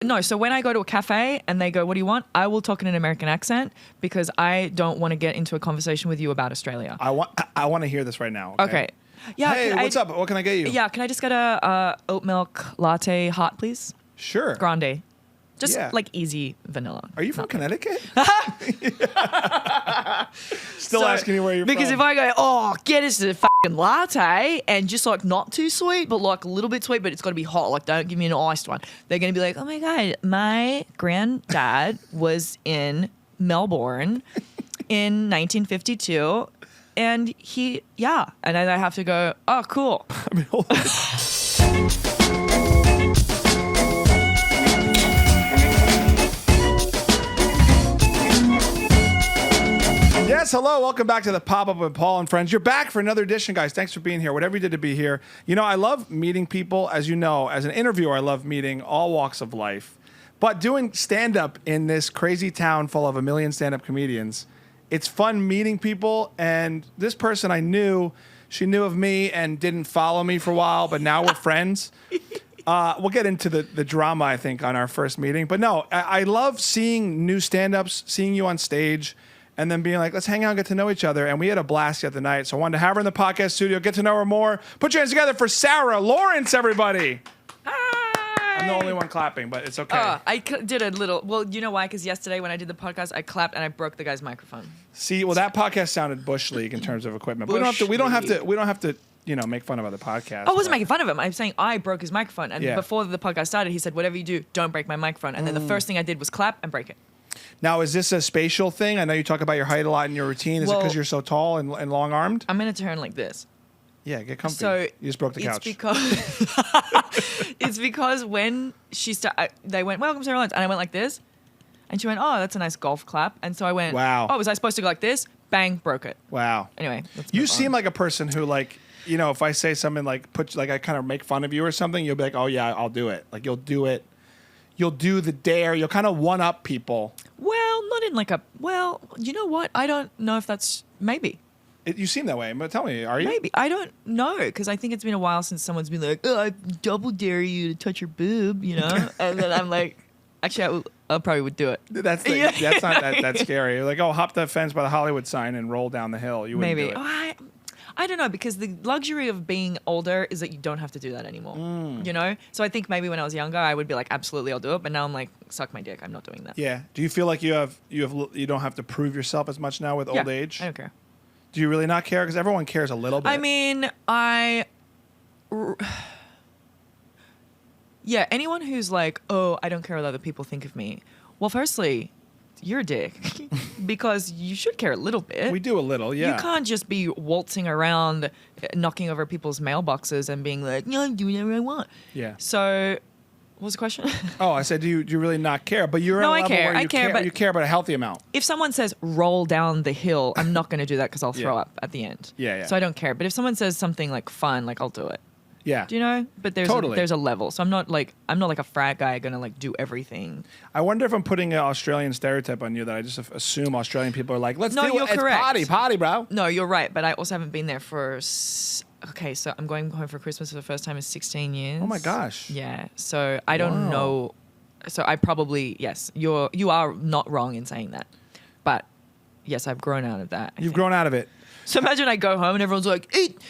no, so when I go to a cafe and they go, what do you want? I will talk in an American accent because I don't want to get into a conversation with you about Australia. I want to hear this right now. Okay. Yeah. Hey, what's up? What can I get you? Yeah, can I just get a oat milk latte hot, please? Sure. Grande. Just like easy vanilla. Are you from Connecticut? Still asking you where you're because from. if I go, get us a fucking latte and just like not too sweet, but like a little bit sweet, but it's got to be hot. Like don't give me an iced one. They're going to be like, oh my God, my granddad was in Melbourne in 1952 and and then I have to go, oh, cool. I mean, hold on. Yes, hello. Welcome back to the Pop-Up with Paul and Friends. You're back for another edition, guys. Thanks for being here. Whatever you did to be here. You know, I love meeting people. As you know, as an interviewer, I love meeting all walks of life. But doing stand-up in this crazy town full of a million stand-up comedians, it's fun meeting people. And this person I knew, she knew of me and didn't follow me for a while, but now we're friends. We'll get into the drama, I think, on our first meeting. But no, I love seeing new stand-ups, seeing you on stage, and then being like, let's hang out and get to know each other. And we had a blast the other night. So I wanted to have her in the podcast studio, get to know her more. Put your hands together for Sarah Lawrence, everybody. Hi. I'm the only one clapping, but it's okay. I did a little, well, you know why? Because yesterday when I did the podcast, I clapped and I broke the guy's microphone. See, well, that podcast sounded bush league in terms of equipment. But we don't have to, you know, make fun of other podcasts. I wasn't making fun of him. I'm saying I broke his microphone. And Yeah. before the podcast started, he said, whatever you do, don't break my microphone. And then the first thing I did was clap and break it. Now, is this a spatial thing? I know you talk about your height a lot in your routine. Is it because you're so tall and long-armed? I'm going to turn like this. Yeah, get comfy. So you just broke the couch. It's because when she they went, welcome Sarah Lawrence, and I went like this, and she went, oh, that's a nice golf clap, and so I went, wow. Oh, was I supposed to go like this? Bang, broke it. Wow. Anyway, you seem like a person who, like, you know, if I say something like I kind of make fun of you or something, you'll be like, oh yeah, I'll do it. Like you'll do it. You'll do the dare. You'll kind of one up people. Well, not in like a. Well, you know what? I don't know if that's maybe. You seem that way, but tell me, are you? Maybe. I don't know, because I think it's been a while since someone's been like, oh, I double dare you to touch your boob, you know? And then I'm like, actually, I probably would do it. That's not that scary. You're like, oh, hop the fence by the Hollywood sign and roll down the hill. You wouldn't do it. Oh, I don't know, because the luxury of being older is that you don't have to do that anymore, you know? So I think maybe when I was younger, I would be like, absolutely, I'll do it. But now I'm like, suck my dick. I'm not doing that. Yeah. Do you feel like you don't have to prove yourself as much now with old age? I don't care. Do you really not care? Because everyone cares a little bit. I mean, yeah, anyone who's like, oh, I don't care what other people think of me. Well, firstly, you're a dick because you should care a little bit. We do a little, yeah. You can't just be waltzing around, knocking over people's mailboxes and being like, no, I'm doing whatever I want. Yeah. So, what was the question? Oh, I said, do you really not care? But you're No, at a I level care. where I care, but you care about a healthy amount. If someone says roll down the hill, I'm not going to do that because I'll throw up at the end. Yeah. So I don't care. But if someone says something like fun, like I'll do it. Yeah. Do you know? But there's a level. So I'm not like a frat guy gonna like do everything. I wonder if I'm putting an Australian stereotype on you that I just assume Australian people are like, let's do it. You're correct. It's party, bro. No, you're right. But I also haven't been there for. Okay, so I'm going home for Christmas for the first time in 16 years. Oh my gosh. Yeah. So I don't know. So I probably you are not wrong in saying that, but yes, I've grown out of that. You've grown out of it. So imagine I go home and everyone's like, eat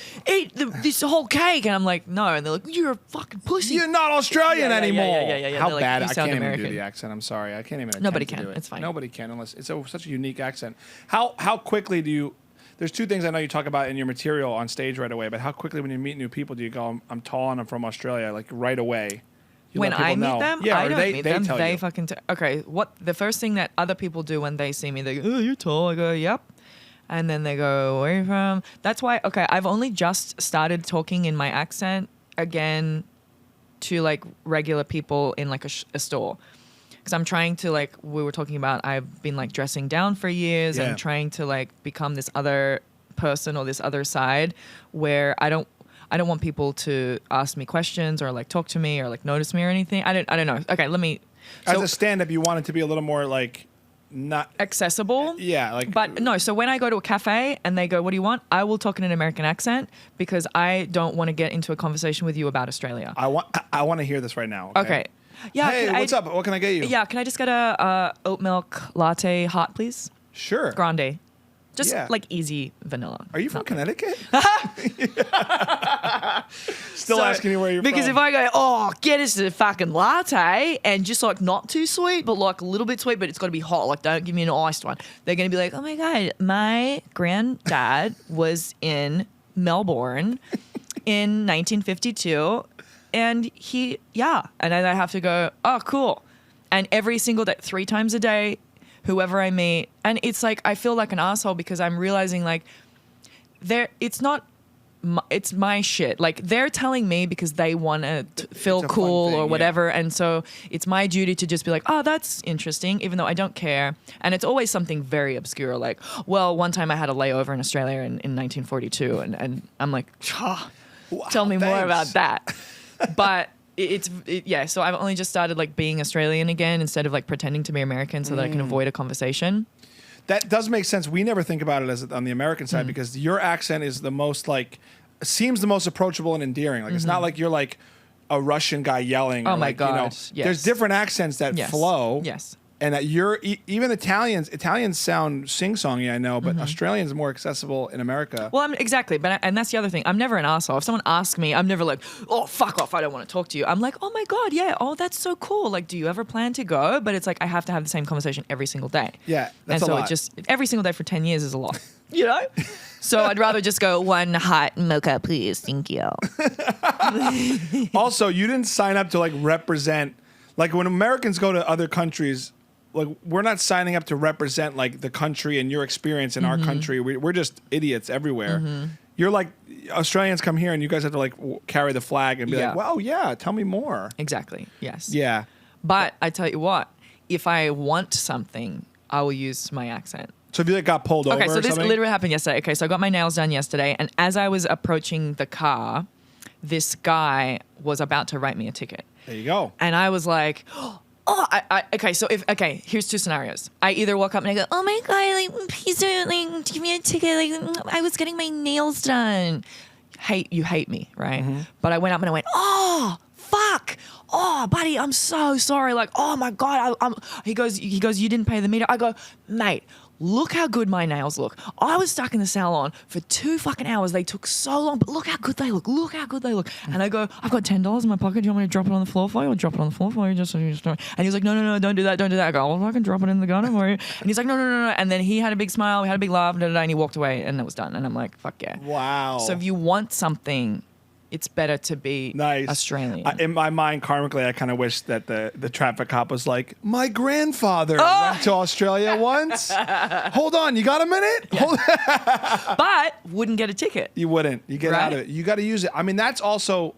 this whole cake. And I'm like, no. And they're like, you're a fucking pussy. You're not Australian anymore. Yeah. How like, bad? I can't American. even do the accent. I'm sorry. I can't even attempt Nobody to can. do it. It's fine. Nobody can unless it's such a unique accent. How quickly do you... There's two things I know you talk about in your material on stage right away, but how quickly when you meet new people do you go, I'm tall and I'm from Australia, like right away? When I meet them, yeah, I or don't meet them. tell They you. fucking... Okay, what the first thing that other people do when they see me, they go, oh, you're tall. I go, yep. And then they go, where are you from? That's why, okay, I've only just started talking in my accent again to like regular people in like a store. Because I'm trying to like, we were talking about, I've been like dressing down for years and trying to like become this other person or this other side where I don't want people to ask me questions or like talk to me or like notice me or anything. I don't know. Okay, let me. As a stand-up, you want it to be a little more like not accessible. Yeah, like. But no, so when I go to a cafe and they go, what do you want? I will talk in an American accent because I don't want to get into a conversation with you about Australia. I want to hear this right now. Okay. Yeah. Hey, what's up? What can I get you? Yeah. Can I just get a oat milk latte hot, please? Sure. Grande. Just Yeah. like easy vanilla. Are you from Not Connecticut? Still So- asking you where you're because from. if I go, get us a fucking latte and just like not too sweet, but like a little bit sweet, but it's got to be hot. Like, don't give me an iced one. They're going to be like, oh my God, my granddad was in Melbourne in 1952. And and then I have to go, oh, cool. And every single day, 3 times a day, whoever I meet. And it's like, I feel like an asshole because I'm realizing like, it's my shit. Like they're telling me because they want to feel It's a fun cool thing, or yeah. whatever. And so it's my duty to just be like, oh, that's interesting, even though I don't care. And it's always something very obscure. Like, well, one time I had a layover in Australia in 1942 and I'm like, tell me more about thanks. that. But so I've only just started like being Australian again instead of like pretending to be American so that I can avoid a conversation. That does make sense. We never think about it as on the American Mm. side because your accent is the most like seems the most approachable and endearing. Like it's not like you're like a Russian guy yelling. Oh or my like, you know, gosh, yes. There's different accents that Yes. flow. Yes. And that you're even Italians sound sing-songy, I know, but Australians are more accessible in America. Well, exactly. And that's the other thing. I'm never an asshole. If someone asks me, I'm never like, oh, fuck off. I don't want to talk to you. I'm like, oh my God, yeah. Oh, that's so cool. Like, do you ever plan to go? But it's like, I have to have the same conversation every single day. Yeah, that's and so a lot. it just, every single day for 10 years is a lot, you know? So I'd rather just go, one hot mocha, please. Thank you. Also, you didn't sign up to like represent, like when Americans go to other countries, like we're not signing up to represent like the country and your experience in our country. We're just idiots everywhere. You're like Australians come here and you guys have to like carry the flag and be Yeah. like, wow, yeah, tell me more. Exactly. Yes. Yeah. But I tell you what, if I want something, I will use my accent. So if you like got pulled over Okay, so or this something? literally happened yesterday. Okay, so I got my nails done yesterday, and as I was approaching the car, this guy was about to write me a ticket. There you go. And I was like, here's 2 scenarios. I either walk up and I go, oh my God, like, please don't, like, give me a ticket. Like, I was getting my nails done. You hate me, right? But I went up and I went, oh, fuck. Oh, buddy, I'm so sorry. Like, oh my God. He goes, you didn't pay the meter. I go, mate, look how good my nails look. I was stuck in the salon for 2 fucking hours. They took so long, but look how good they look. Look how good they look. And I go, I've got $10 in my pocket. Do you want me to drop it on the floor for you? Or drop it on the floor for you? And he's like, no, don't do that. Don't do that. I go, well, I can drop it in the gutter for you. And he's like, no. And then he had a big smile. We had a big laugh, and he walked away, and it was done. And I'm like, fuck yeah. Wow. So if you want something, it's better to be Nice. Australian. In my mind, karmically, I kind of wish that the traffic cop was like, my grandfather went to Australia once. Hold on, you got a minute? Yeah. But wouldn't get a ticket. You wouldn't. You get Right? out of it. You got to use it. I mean, that's also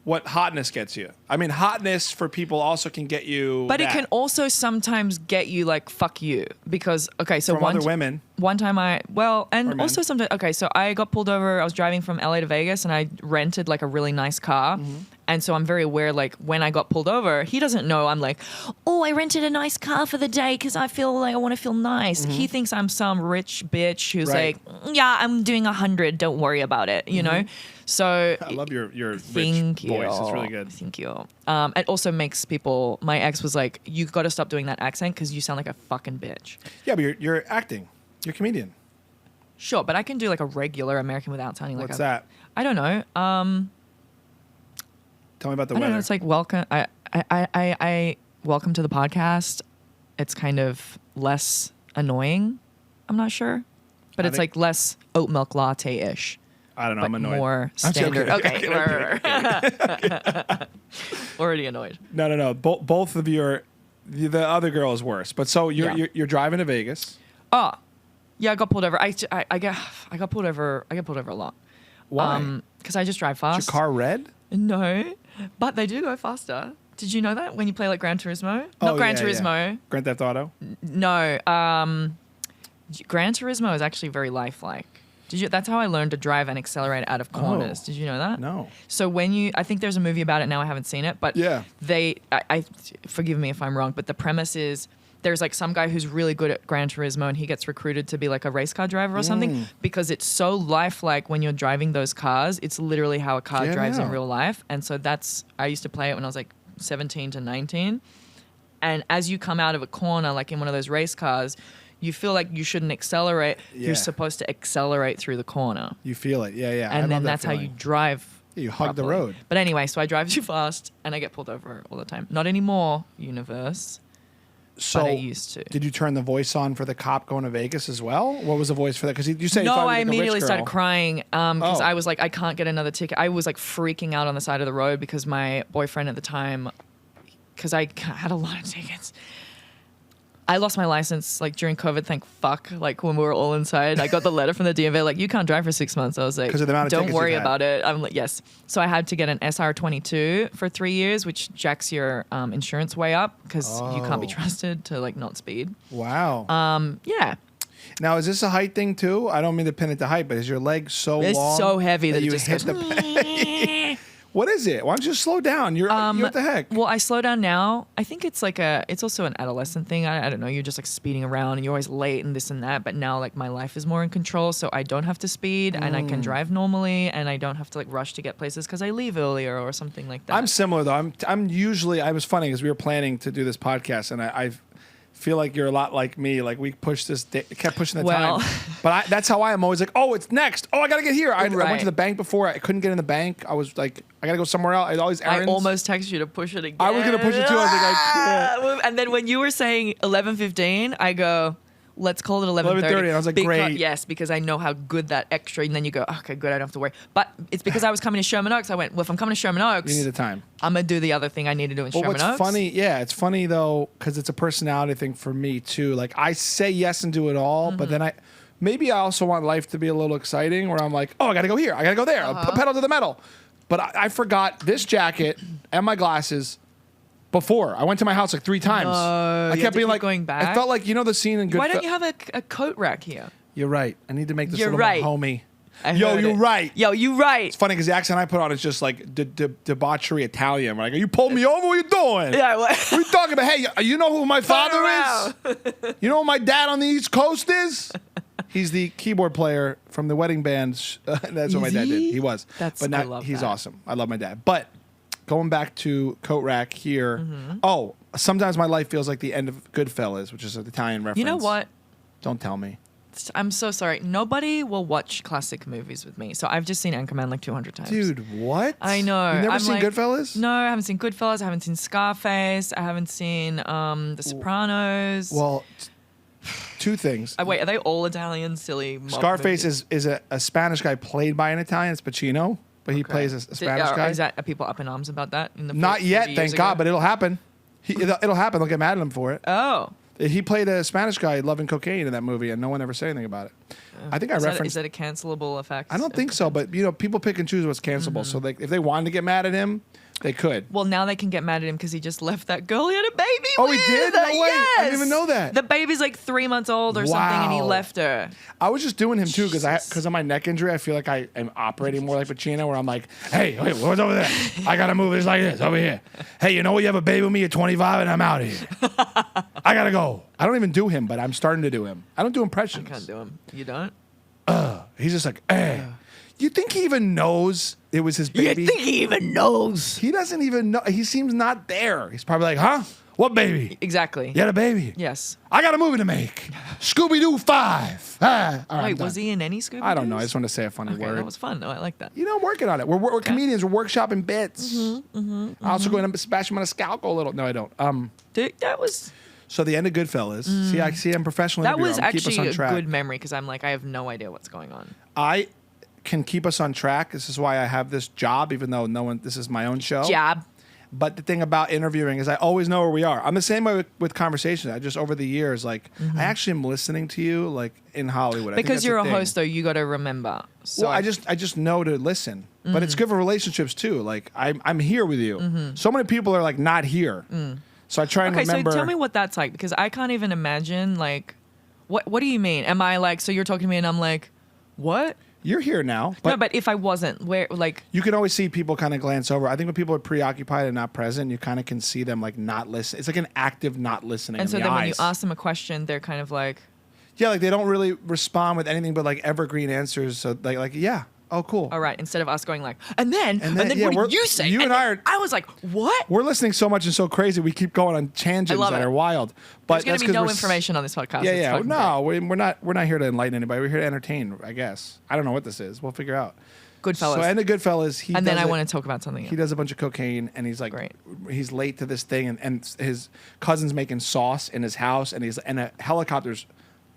what hotness gets you. I mean, hotness for people also can get you. But it that can also sometimes get you like, fuck you. Because, okay, so from other women. One time Or and men. also sometimes, okay, so I got pulled over. I was driving from LA to Vegas and I rented like a really nice car. And so I'm very aware, like when I got pulled over, he doesn't know I'm like, oh, I rented a nice car for the day because I feel like I want to feel nice. He thinks I'm some rich bitch who's Right. like, yeah, I'm doing 100. Don't worry about it, you know? So I love your rich thank you. voice. It's really good. Thank you. It also makes people, my ex was like, you got to stop doing that accent because you sound like a fucking bitch. Yeah, but you're acting. You're a comedian. Sure, but I can do like a regular American without sounding like What's a... that? I don't know. Tell me about the I don't weather. know. It's like welcome. I welcome to the podcast. It's kind of less annoying. I'm not sure, but I it's think- like less oat milk latte ish, I don't know. but I'm annoyed. more I'm joking. standard. Okay, right. Already annoyed. No. Both of your, the other girl is worse. But so you're driving to Vegas. Oh, yeah. I got pulled over. I got pulled over. I get pulled over a lot. Why? Because I just drive Is fast. your car red? No, but they do go faster. Did you know that when you play like Gran Turismo? Not Gran yeah, Turismo. yeah. Grand Theft Auto. No. Gran Turismo is actually very lifelike. That's how I learned to drive and accelerate out of corners. Oh. Did you know that? No. So I think there's a movie about it now. I haven't seen it, but Yeah. I forgive me if I'm wrong, but the premise is there's like some guy who's really good at Gran Turismo and he gets recruited to be like a race car driver or something because it's so lifelike when you're driving those cars. It's literally how a car Get drives in out. real life. And so I used to play it when I was like 17 to 19. And as you come out of a corner, like in one of those race cars, you feel like you shouldn't accelerate. Yeah. You're supposed to accelerate through the corner. You feel it. Yeah, yeah. I And love then that that's how you feeling. drive. You hug the properly. road. But anyway, so I drive too fast and I get pulled over all the time. Not anymore, universe. So but I used to. Did you turn the voice on for the cop going to Vegas as well? What was the voice for that? Because you said you No, thought I you were like a immediately rich started girl. crying because Oh. I was like, I can't get another ticket. I was like freaking out on the side of the road because my boyfriend at the time, because I had a lot of tickets. I lost my license like during COVID, thank fuck. Like when we were all inside, I got the letter from the DMV like, you can't drive for 6 months. I was like, 'Cause of the amount of don't tickets worry you've had. about it. I'm like, yes. So I had to get an SR22 for 3 years, which jacks your insurance way up because you can't be Oh. trusted to like not speed. Wow. Yeah. Now, is this a height thing too? I don't mean to pin it to height, but is your leg so It's long so heavy that it you just hit goes, the What is it? Why don't you just slow down? You're what the heck? Well, I slow down now. I think it's like it's also an adolescent thing. I don't know. You're just like speeding around and you're always late and this and that. But now like my life is more in control. So I don't have to speed and I can drive normally and I don't have to like rush to get places because I leave earlier or something like that. I'm similar though. I'm usually. I was funny because we were planning to do this podcast, and I feel like you're a lot like me. Like we pushed this, kept pushing the Well- time. But that's how I am. Always like, oh, it's next. Oh, I gotta get here. I went Right. to the bank before. I couldn't get in the bank. I was like, I gotta go somewhere else. I had all these I errands. almost texted you to push it again. I was gonna push it too. I was like, I can't. And then when you were saying 11:15, I go, let's call it 11:30. 11:30, and I was like, great. Yes, because I know how good that extra. And then you go, okay, good, I don't have to worry. But it's because I was coming to Sherman Oaks. I went, well, if I'm coming to Sherman Oaks, You need the time. I'm gonna do the other thing I need to do in But Sherman what's Oaks. funny, yeah, it's funny though, because it's a personality thing for me too. Like I say yes and do it all, but then maybe I also want life to be a little exciting where I'm like, oh, I gotta go here, I gotta go there, I'll put pedal to the metal. But I forgot this jacket and my glasses before. I went to my house like 3 times. I you had kept to being keep like, going back? I felt like, you know the scene in Goodfellas. Why don't you have a coat rack here? You're right. I need to make this You're a little right. more homey. I Yo, heard you're it. right. Yo, you right. It's funny because the accent I put on is just like debauchery Italian. We're like, you pulled me over? What are you doing? Yeah, what? What are you talking about? Hey, you know who my father is? You know who my dad on the East Coast is? He's the keyboard player from the wedding band. That's what my Is dad did. he? He was. That's- but I not, love he's that. awesome. I love my dad. But going back to Coat Rack here. Oh, sometimes my life feels like the end of Goodfellas, which is an Italian reference. You know what? Don't tell me. I'm so sorry. Nobody will watch classic movies with me. So I've just seen Anchorman like 200 times. Dude, what? I know. You've never I'm seen like- Goodfellas? No, I haven't seen Goodfellas. I haven't seen Scarface. I haven't seen The Sopranos. Well, 2 things. Wait, are they all Italian, silly mob Scarface movies? is a Spanish guy played by an Italian. It's Pacino, but he Okay. plays a Spanish guy. Are people up in arms about that? In the Not 40 yet, years thank ago? God, but it'll happen. It'll happen. They'll get mad at him for it. Oh. He played a Spanish guy loving cocaine in that movie, and no one ever said anything about it. I think I Is referenced. that a cancelable effect? I don't think so, but people pick and choose what's cancelable. So if they wanted to get mad at him, they could. Well, now they can get mad at him because he just left that girl he had a baby Oh, with. he did? No way. I didn't Yes. even know that. The baby's like 3 months old or something, and he Wow. left her. I was just doing him too Jesus. because of my neck injury. I feel like I am operating more like Pacino, where I'm like, hey, wait, what's over there? I gotta move this like this over here. Hey, you know what? You have a baby with me at 25, and I'm out of here. I gotta go. I don't even do him, but I'm starting to do him. I don't do impressions. Can't do him. You don't? He's just like, hey. You think he even knows it was his baby? he even knows? He doesn't even know. He seems not there. He's probably like, huh? What baby? Exactly. You had a baby? Yes. I got a movie to make. Scooby-Doo 5. Ah. All right, I'm Wait, was done. he in any Scooby? I don't know. I just want to say a funny Okay, word. that was fun. Oh, I like that. You know, I'm working on it. We're comedians. We're workshopping bits. I also go in and smash him on a scalpel a little. No, I don't. Dude, that was So the end of Goodfellas. See, I see I'm professional. that interviewer. was I'm keep us actually on a track. good memory because I'm like I have no idea what's going on. I can keep us on track. This is why I have this job, even though no one. This is my own show. Job. But the thing about interviewing is I always know where we are. I'm the same way with conversations. I just over the years, like I actually am listening to you, like in Hollywood. I think Because that's you're a thing. host, though, you got to remember. So Well, I just know to listen. But it's good for relationships too. Like I'm here with you. So many people are like not here. So I try and okay. remember. So tell me what that's like because I can't even imagine. Like, what do you mean? Am I like? So you're talking to me and I'm like, what? You're here now. But No, but if I wasn't, where like? you can always see people kind of glance over. I think when people are preoccupied and not present, you kind of can see them like not listen. It's like an active not listening. And in so the then when you eyes. ask them a question, they're kind of like, Yeah, like they don't really respond with anything but like evergreen answers. So like yeah, Oh, cool. All right, instead of us going like, and then yeah, what did you say? you and I are- I was like, what? We're listening so much and so crazy. We keep going on tangents love that it. are wild. But There's going that's to be 'cause no we're information on this podcast. Yeah, It's yeah. fucking No, we're not here to enlighten anybody. We're here to entertain, I guess. I don't know what this is. We'll figure out. great. Goodfellas. So, and the Goodfellas, and then I want to talk about something else. He does a bunch of cocaine, and he's like, Great. he's late to this thing, and his cousin's making sauce in his house, and a helicopter's,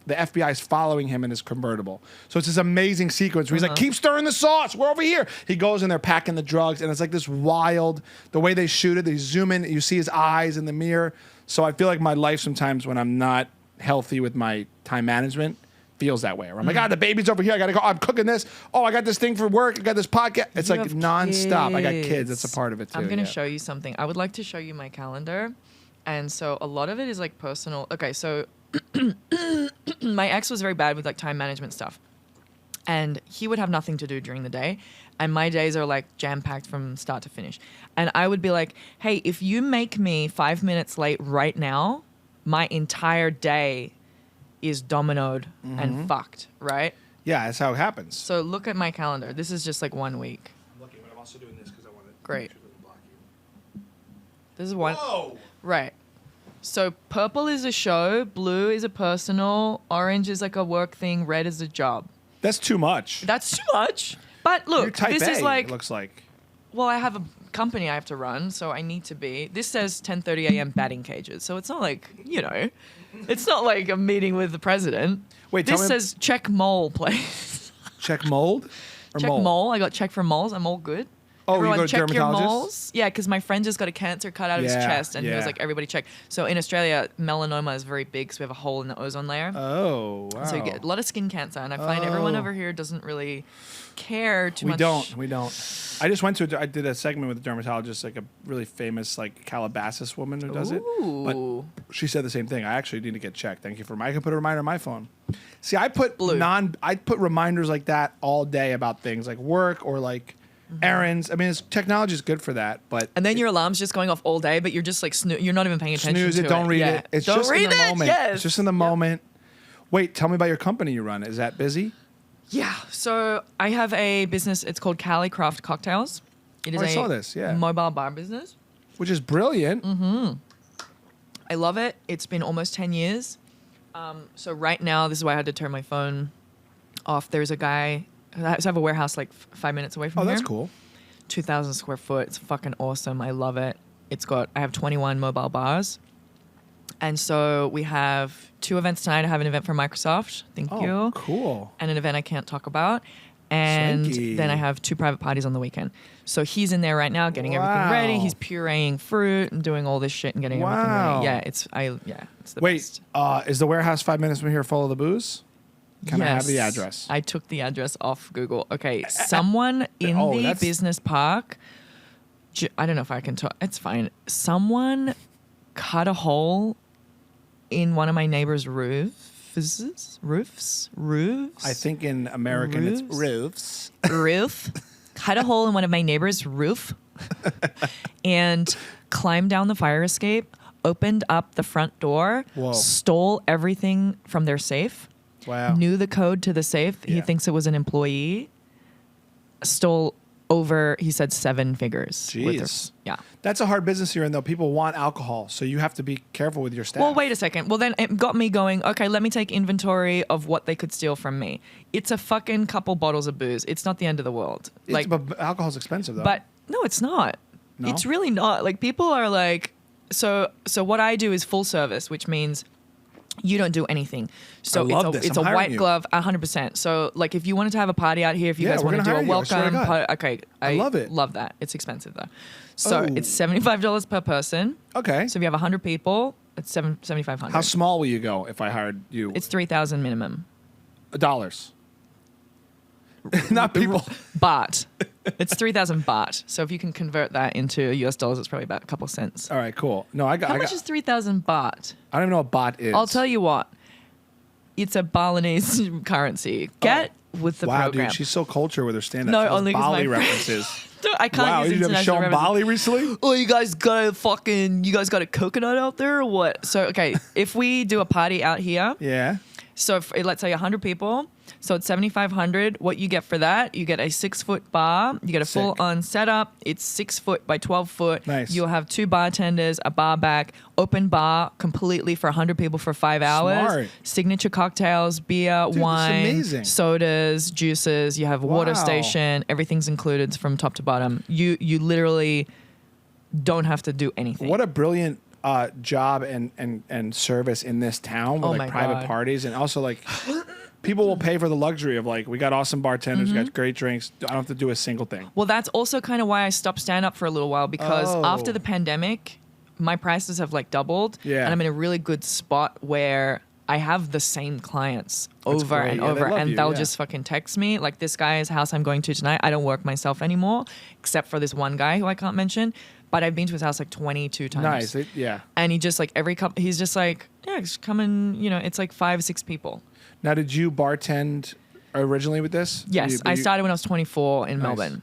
the FBI's following him in his convertible. So it's this amazing sequence where he's like, keep stirring the sauce. We're over here. He goes and they're packing the drugs, and it's like this wild, the way they shoot it, they zoom in, you see his eyes in the mirror. So I feel like my life sometimes when I'm not healthy with my time management feels that way. Where I'm like, the baby's over here. I got to go. I'm cooking this. Oh, I got this thing for work. I got this podcast. It's You like have nonstop. I got kids. kids. That's a part of it too. I'm going to yeah. show you something. I would like to show you my calendar. And so a lot of it is like personal. Okay, so my ex was very bad with like time management stuff. And he would have nothing to do during the day. And my days are like jam-packed from start to finish. And I would be like, hey, if you make me 5 minutes late right now, my entire day is dominoed and fucked, right? Yeah, that's how it happens. So look at my calendar. This is just like 1 week. I'm looking, but I'm also doing this because I want to. Great. This is one. Whoa! Right. So purple is a show, blue is a personal, orange is like a work thing, red is a job. That's too much. That's too much. But You're look, type this A, is like, it looks like. well, I have a company I have to run, so I need to be. This says 10:30 a.m. batting cages, so it's not like, it's not like a meeting with the president. Wait, this tell me- says check mole, please. Check mold? Or Check mole. I got checked for moles. I'm all good. Oh, Everyone, you go to check your dermatologist? moles. Yeah, because my friend just got a cancer cut out of his Yeah, chest, and he was yeah. like, everybody check. So in Australia, melanoma is very big, so we have a hole in the ozone layer. Oh, wow. So you get a lot of skin cancer, and I find everyone over here doesn't really care too much. We don't. I just went to, I did a segment with a dermatologist, like a really famous, like Calabasas woman who does it. Ooh. But she said the same thing. I actually need to get checked. Thank you for I can put a reminder on my phone. See, I put Blue. I put reminders like that all day about things like work or like errands. I mean, technology is good for that, but And then your alarm's just going off all day, but you're just like you're not even paying attention snooze to it, don't read Yeah. it. It's don't just read in the it. moment. Yes. It's just in the moment. Wait, tell me about your company you run. Is that busy? Yeah. So I have a business. It's called Cali Craft Cocktails. It is I a saw this, yeah. mobile bar business. Which is brilliant. I love it. It's been almost 10 years. So right now, this is why I had to turn my phone off. There's a guy. I have a warehouse like 5 minutes away from Oh, here. that's cool. 2,000 square foot. It's fucking awesome. I love it. I have 21 mobile bars. And so we have 2 events tonight. I have an event for Microsoft. Thank Oh, you. cool. And an event I can't talk about. And Swanky. then I have 2 private parties on the weekend. So he's in there right now getting everything ready. Wow. He's pureeing fruit and doing all this shit and getting everything Wow. ready. Yeah, it's the Wait, best. is the warehouse 5 minutes from here full of the booze? Can I have the Yes. address? I took the address off Google. Okay, someone in Oh, the that's- business park. I don't know if I can talk. It's fine. Someone cut a hole in one of my neighbor's roofs. I think in American it's Roofs? roofs. Roof. Cut a hole in one of my neighbor's roof, and climbed down the fire escape. Opened up the front door. Whoa. Stole everything from their safe. Wow. Knew the code to the safe. He Yeah. thinks it was an employee. Stole over, he said, 7 figures. with their- Jeez. yeah. That's a hard business you're in, though. People want alcohol, so you have to be careful with your staff. Well, wait a second. Well, then it got me going, okay, let me take inventory of what they could steal from me. It's a fucking couple bottles of booze. It's not the end of the world. But alcohol's expensive, though. But no, it's not. No? It's really not. Like, people are like, so what I do is full service, which means you don't do anything. So I love this. it's I'm a hiring white you. glove, 100%. So like if you wanted to have a party out here, if you Yeah, guys we're want to gonna do a hire you. I swear to welcome, God. okay, I love it. Love that. It's expensive though. So Oh. it's $75 per person. okay. So if you have 100 people, it's $7,500. How small will you go if I hired you? It's 3,000 minimum. dollars. Not people. Baht. It's 3,000 baht. So if you can convert that into US dollars, it's probably about a couple cents. All right, cool. No, I got. How I much got, is 3,000 baht? I don't even know what bot is. I'll tell you what. It's a Balinese currency. Get with the wow, program. dude, she's so cultured with her stand-up. No, She has only 'cause Bali my- references. I can't Wow, use you have international shown references. Bali recently? Oh, you guys got a coconut out there or what? So, okay, if we do a party out here, Yeah. so if, let's say 100 people, So it's $7,500. What you get for that, you get a 6-foot bar. You get a Sick. full-on setup. It's 6 foot by 12 foot. Nice. You'll have 2 bartenders, a bar back, open bar completely for 100 people for 5 hours. Smart. Signature cocktails, beer, Dude, wine, that's amazing. sodas, juices. You have a water Wow. station. Everything's included from top to bottom. You literally don't have to do anything. What a brilliant job and service in this town with Oh like my private God. parties, and also like people will pay for the luxury of like, we got awesome bartenders, we Mm-hmm. got great drinks. I don't have to do a single thing. Well, that's also kind of why I stopped stand up for a little while, because Oh. after the pandemic, my prices have like doubled. Yeah. And I'm in a really good spot where I have the same clients That's over great. and Yeah, they over, love and you, they'll yeah. just fucking text me. Like, this guy's house I'm going to tonight, I don't work myself anymore, except for this one guy who I can't mention. But I've been to his house like 22 times. Nice. Yeah. And he just like he's just like, yeah, just come and, it's like 5-6 people. Now, did you bartend originally with this? Yes, I started when I was 24 in Nice. Melbourne.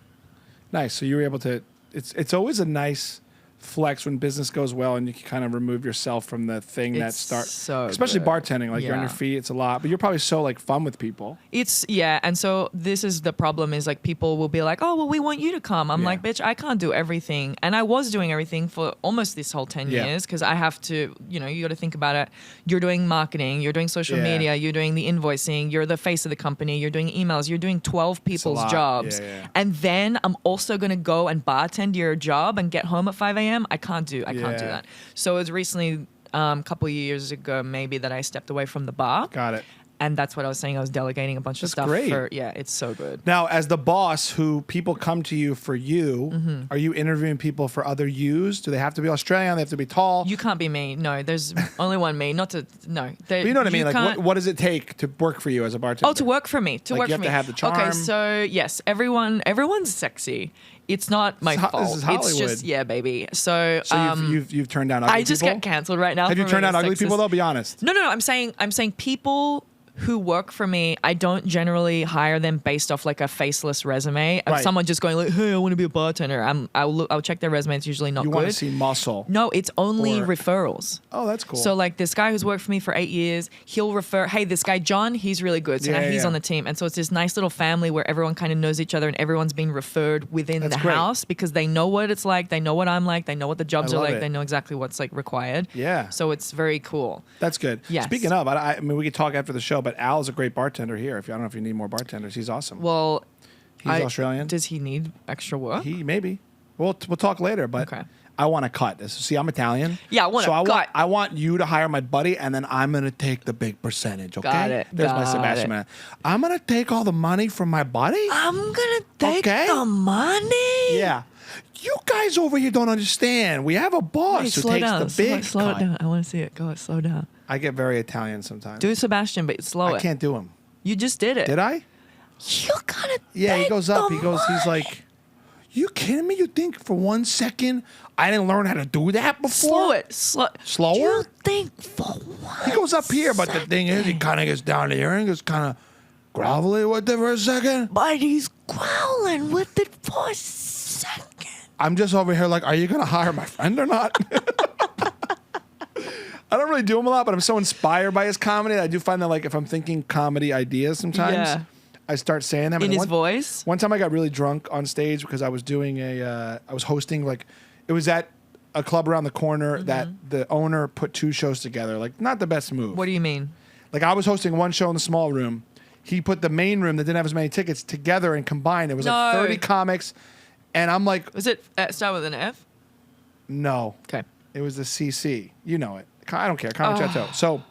Nice. So you were able to. It's always a nice flex when business goes well and you can kind of remove yourself from the thing that It's starts. so especially good. bartending, like you're on Yeah. your feet. It's a lot, but you're probably so like fun with people. And so this is the problem, is like people will be like, oh, well, we want you to come. I'm Yeah. like, bitch, I can't do everything. And I was doing everything for almost this whole 10 Yeah. years, because I have to, you got to think about it. You're doing marketing, you're doing social Yeah. media, you're doing the invoicing, you're the face of the company, you're doing emails, you're doing 12 people's lot. jobs. Yeah, yeah. And then I'm also going to go and bartend your job and get home at 5 a.m. I can't do Yeah. that. So it was recently, a couple of years ago, maybe, that I stepped away from the bar. Got it. And that's what I was saying. I was delegating a bunch That's of stuff. great. It's so good. Now, as the boss, who people come to you for you, Mm-hmm. are you interviewing people for other yous? Do they have to be Australian? They have to be tall? You can't be me. No, there's only one me. Not to, no. But you know what I mean? Like, can't- what does it take to work for you as a bartender? Oh, to work for me. To Like, work you for have me. to have the charm. Okay, so yes, everyone's sexy. It's not my This is fault. this is It's Hollywood. just, yeah, baby. So, So you've turned down ugly I just people? got cancelled right now. Have you for turned being down ugly people sexist. though? Be honest. No. I'm saying people who work for me, I don't generally hire them based off like a faceless resume of Right. someone just going like, "Hey, I want to be a bartender." I'll check their resume. It's usually not You good. want to see muscle. No, it's only Or- referrals. Oh, that's cool. So like this guy who's worked for me for 8 years, he'll refer, hey, this guy John, he's really good. So Yeah, now he's yeah. on the team. And so it's this nice little family where everyone kind of knows each other and everyone's being referred within That's the great. house, because they know what it's like, they know what I'm like, they know what the jobs I are love like, it. they know exactly what's like required. Yeah. So it's very cool. That's good. Yes. Speaking of, I mean, we could talk after the show, but Al's a great bartender here. I don't know if you need more bartenders. He's awesome. Well, He's Australian. Does he need extra work? He maybe. We'll talk later, but Okay. I want to cut this. See, I'm Italian. Yeah, I want so to cut. I want you to hire my buddy, and then I'm gonna take the big percentage. Okay. Got it, There's my got Sebastian it. man. I'm gonna take all the money from my buddy. I'm gonna take Okay. the money. Yeah. You guys over here don't understand. We have a boss Wait, who slow takes down. the big slow cut. it down. I want to see it. Go, slow down. I get very Italian sometimes. Do Sebastian, but slow I it. can't do him. You just did it. Did I? You gotta. Yeah, he take goes up. the He goes. He's money. like, "You kidding me? You think for 1 second I didn't learn how to do that before?" Slow it. Slower? You think for one He goes up here, but the thing is, he kind of gets down here and gets kind of grovelly with it for a second. But he's growling with it for a second. I'm just over here like, are you gonna hire my friend or not? I don't really do him a lot, but I'm so inspired by his comedy. I do find that like if I'm thinking comedy ideas sometimes, Yeah. I start saying them. In And his voice. One time I got really drunk on stage because I was doing I was hosting like, it was at a club around the corner that the owner put 2 shows together. Like not the best move. What do you mean? Like I was hosting one show in the small room. He put the main room that didn't have as many tickets together and combined. It was like No. 30 comics. And I'm like, Was it start with an F? no, Okay. it was the CC. You know it. I don't care. Concerto. So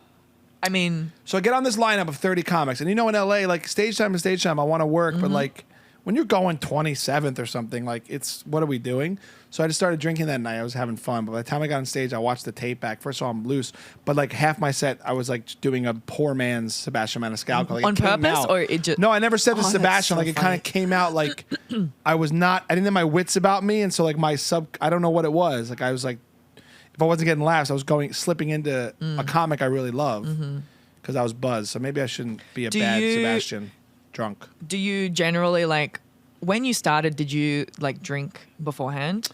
I mean, I get on this lineup of 30 comics. And you know, in LA, like stage time is stage time. I want to work. But like when you're going 27th or something, like it's, what are we doing? So I just started drinking that night. I was having fun. But by the time I got on stage, I watched the tape back. First of all, I'm loose. But like half my set, I was like doing a poor man's Sebastian Maniscalco. Like, on it came purpose, out- or it just? No, I never said this Oh, to that's Sebastian. so Like it kind funny. of came out like I didn't have my wits about me. And so like I don't know what it was. Like I was like, if I wasn't getting laughs, I was slipping into a comic I really love because I was buzzed. So maybe I shouldn't be a Do bad you- Sebastian drunk. Do you generally like when you started? Did you like drink beforehand?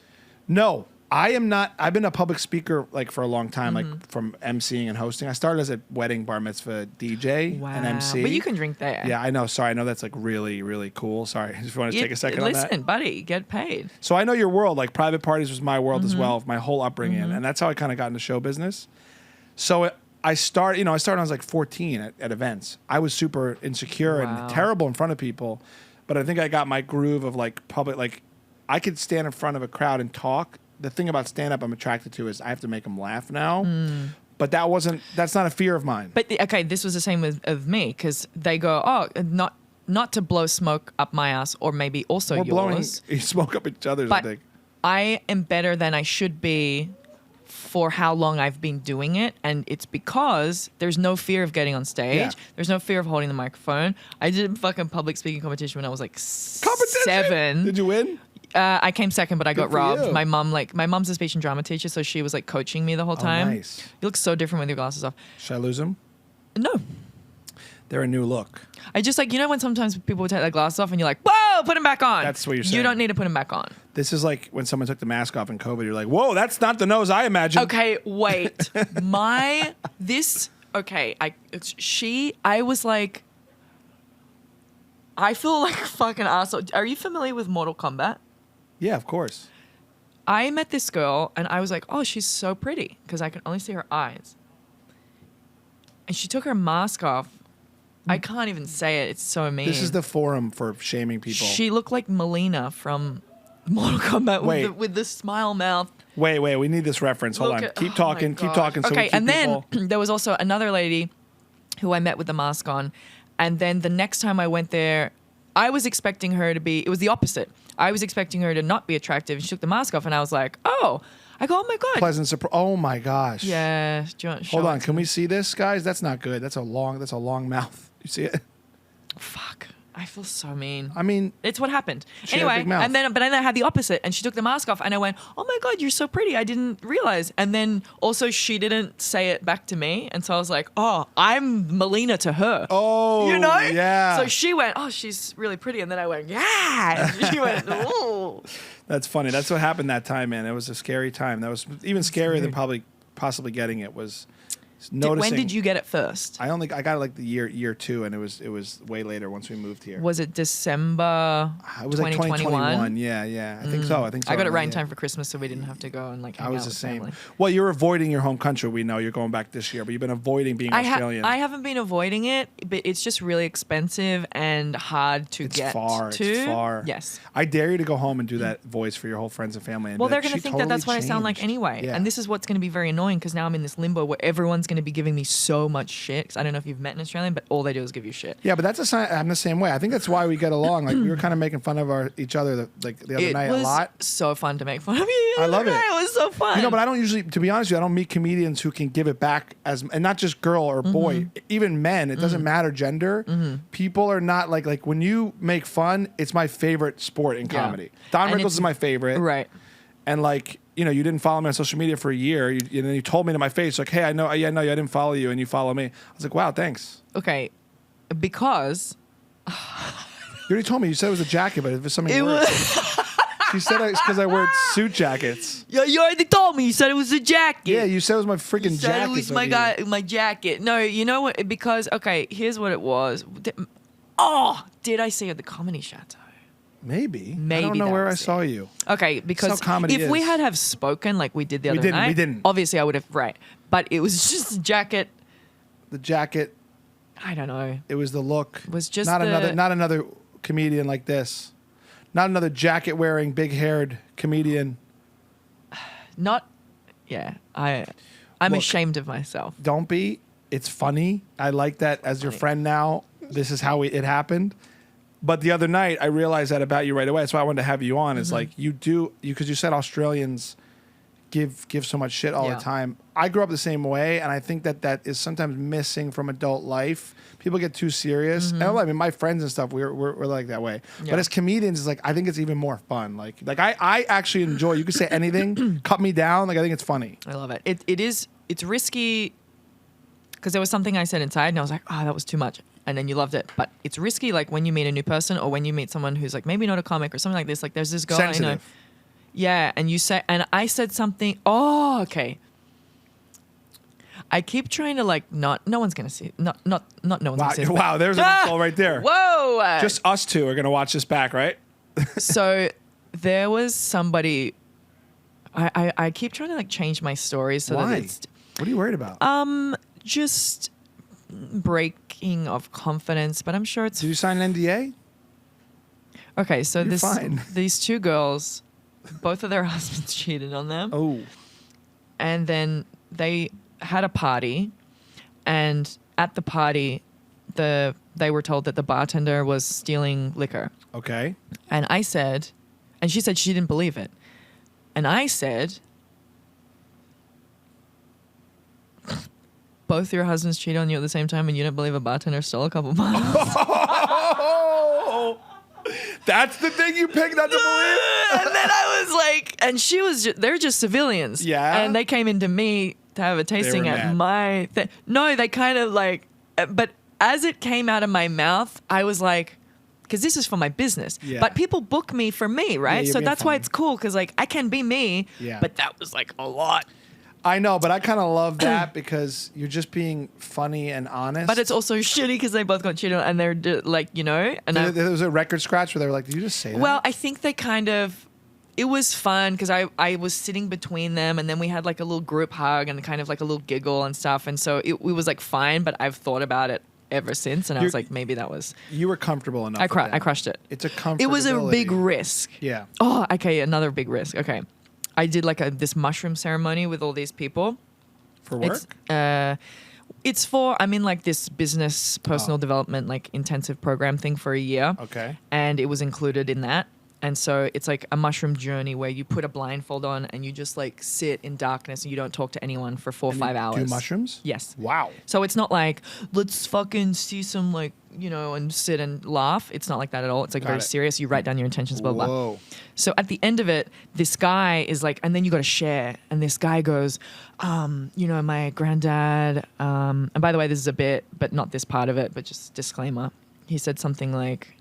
No, I am not. I've been a public speaker like for a long time, like from emceeing and hosting. I started as a wedding, bar mitzvah DJ and MC. But you can drink there. Yeah, I know. Sorry, I know that's like really, really cool. Sorry, I just want to take a second on that. Listen, buddy, get paid. So I know your world. Like private parties was my world as well, my whole upbringing, and that's how I kind of got into show business. So I started when I was like 14 at events. I was super insecure and terrible in front of people, but I think I got my groove of like public. Like I could stand in front of a crowd and talk. The thing about stand-up I'm attracted to is I have to make them laugh now. But that's not a fear of mine. But okay, this was the same of me because they go, oh, not to blow smoke up my ass or maybe also We're yours. blowing smoke up each other's, But I think. I am better than I should be for how long I've been doing it. And it's because there's no fear of getting on stage. Yeah. There's no fear of holding the microphone. I did a fucking public speaking competition when I was like Competition? 7. Did you win? I came second, but I got for robbed. you. My mom's a speech and drama teacher, so she was like coaching me the whole time. Nice. You look so different with your glasses off. Should I lose them? No. They're a new look. I just like, when sometimes people would take their glasses off and you're like, whoa, put them back on. That's what you're saying. You don't need to put them back on. This is like when someone took the mask off in COVID. You're like, whoa, that's not the nose I imagined. Okay, wait. I was like, I feel like a fucking asshole. Are you familiar with Mortal Kombat? Yeah, of course. I met this girl and I was like, oh, she's so pretty because I can only see her eyes. And she took her mask off. I can't even say it. It's so mean. This is the forum for shaming people. She looked like Melina from Mortal Kombat with the smile mouth. Wait. We need this reference. Hold on. Keep talking. Keep talking. So Okay, and then there was also another lady who I met with the mask on. And then the next time I went there, I was expecting her to be, it was the opposite. I was expecting her to not be attractive. She took the mask off and I was like, oh my God. Pleasant surprise. Oh my gosh. Yeah. Do you want to show Hold on. it to Can me? we see this, guys? That's not good. That's a long mouth. You see it? Fuck. I feel so mean. I mean, It's what happened. She had a Anyway, big mouth. but then I had the opposite, and she took the mask off, and I went, "Oh my God, you're so pretty! I didn't realize." And then also she didn't say it back to me, and so I was like, "Oh, I'm Melina to her." oh, You know? yeah. So she went, "Oh, she's really pretty," and then I went, "Yeah." And she went, "Oh." That's funny. That's what happened that time, man. It was a scary time. That was even scarier than possibly getting it was noticing. When did you get it first? I got it like the year 2, and it was way later once we moved here. Was it December? It was like 2021. Yeah. I think so. I got it right in time for Christmas, so we didn't have to go and like hang I was out the with same. family. Well, you're avoiding your home country. We know you're going back this year, but you've been avoiding being Australian. I haven't been avoiding it, but it's just really expensive and hard to get far. to. It's far. Yes. I dare you to go home and do that voice for your whole friends and family. And Well, be they're like, going to "She think that that's what totally I sound like changed." anyway. Yeah. And this is what's going to be very annoying because now I'm in this limbo where everyone's going to be giving me so much shit. 'Cause I don't know if you've met an Australian, but all they do is give you shit. Yeah, but that's a sign. I'm the same way. I think that's why we get along. Like we were kind of making fun of each other the other night was a lot. so fun to make fun of you. I love it. It was so fun. You know, but I don't usually, to be honest with you, I don't meet comedians who can give it back and not just girl or boy, even men. It doesn't matter gender. People are not like when you make fun. It's my favorite sport in comedy. Don And Rickles is my favorite. Right. And like, you you didn't follow me on social media for a year. And then you told me to my face, like, hey, I know, I didn't follow you, and you follow me. I was like, wow, thanks. Okay. Because You already told me. You said it was a jacket, but it was something it worse. was. She said it's because I wear suit jackets. Yeah, you already told me. You said it was a jacket. Yeah, you said it was my freaking You said jacket. it was my jacket. No, you know what? Because here's what it was. Did I say at the Comedy Chateau? Maybe. I Maybe don't know that where I was saw you. Okay, because how comedy if we is. had spoken like we did the other didn't, night, we didn't. Obviously, I would have but it was just a jacket. The jacket. I don't know. It was the look. It was just not another comedian like this. Not another jacket wearing, big haired comedian. Not. Yeah, I'm Look, ashamed of myself. Don't be. It's funny. I like that as your friend now. This is how it happened. But the other night, I realized that about you right away. That's why I wanted to have you on. It's like because you said Australians give so much shit all the time. I grew up the same way, and I think that is sometimes missing from adult life. People get too serious. And I mean, my friends and stuff, we're like that way. Yeah. But as comedians, it's like I think it's even more fun. Like I actually enjoy. You could say anything, cut me down. Like I think it's funny. I love it. It's risky because there was something I said inside, and I was like, that was too much. And then you loved it. But it's risky, like when you meet a new person or when you meet someone who's like maybe not a comic or something like this. Like there's this girl I know. Sensitive. Yeah, and I said something. Oh, okay. I keep trying to like no one's gonna see it. Not no one's gonna see it. Wow, there's an insult right there. Whoa! Just us two are gonna watch this back, right? So there was somebody. I keep trying to like change my stories so Why? that it's What are you worried about? just breaking of confidence, but I'm sure it's Did you sign an NDA? okay. So You're fine. these two girls, both of their husbands cheated on them. Oh, And then they had a party, and at the party, they were told that the bartender was stealing liquor. okay. And I said, and she said she didn't believe it. And I said, both your husbands cheated on you at the same time, and you didn't believe a bartender stole a couple bottles. Oh, that's the thing you picked not to believe. And then I was like, and she was, they're just civilians. Yeah? And they came into me to have a tasting were at mad. my thing. No, they kind of like, but as it came out of my mouth, I was like, because this is for my business. Yeah. But people book me for me, right? you're So being that's why funny. it's cool, because like I can be me. Yeah. But that was like a lot. I know, but I kind of love that because you're just being funny and honest. But it's also shitty because they both got cheated on, and they're like, you know, and There was a record scratch where they were like, "Did you just say that?" well, I think they kind of. It was fun because I was sitting between them, and then we had like a little group hug and kind of like a little giggle and stuff, and so it was like fine. But I've thought about it ever since, and I was like, maybe that was. you were comfortable enough. I with them. crushed it. It's a comfort. It was a big risk. Yeah. Oh, okay, another big risk. Okay, I did like this mushroom ceremony with all these people. For work. It's for I'm in like this business personal development like intensive program thing for a year. Okay. And it was included in that. And so it's like a mushroom journey where you put a blindfold on and you just like sit in darkness and you don't talk to anyone for 4 or 5 hours. Do mushrooms? Yes. Wow. So it's not like, let's fucking see some like, you know, and sit and laugh. It's not like that at all. It's like Got very it. serious. You write down your intentions, blah, blah. Whoa. So at the end of it, this guy is like, and then you got to share. And this guy goes, you know, my granddad, and by the way, this is a bit, but not this part of it, but just disclaimer. He said something like,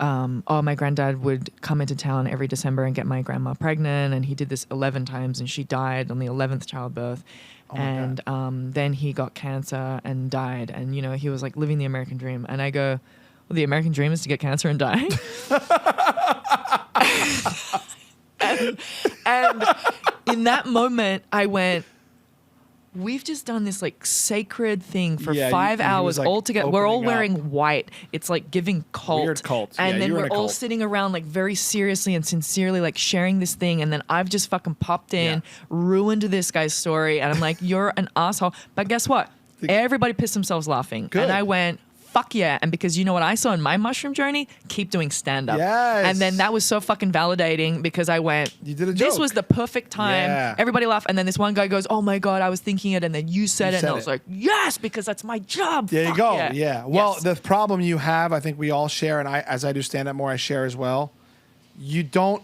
oh, my granddad would come into town every December and get my grandma pregnant. And he did this 11 times and she died on the 11th childbirth. Oh my And then he got cancer and died. And, you know, he was like living the American dream. And I go, well, the American dream is to get cancer and die. and in that moment, I went, we've just done this like sacred thing for Yeah, 5 he hours was, like, all together. We're all opening up. wearing white. It's like giving cult. Weird cult. And Yeah, then you were in we're a all cult. sitting around like very seriously and sincerely like sharing this thing. And then I've just fucking popped in, ruined this guy's story. And I'm like, you're an asshole. But guess what? Everybody pissed themselves laughing. Good. And I went, fuck yeah. And because you know what I saw in my mushroom journey? Keep doing stand-up. Yes. And then that was so fucking validating because I went, You did a this joke. was the perfect time. Yeah. Everybody laughed. And then this one guy goes, oh my God, I was thinking it. And then you said it. said And I was it. like, yes, because that's my job. There you Fuck go. Yeah. Yeah. Well, Yes. the problem you have, I think we all share, and as I do stand up more, I share as well. You don't.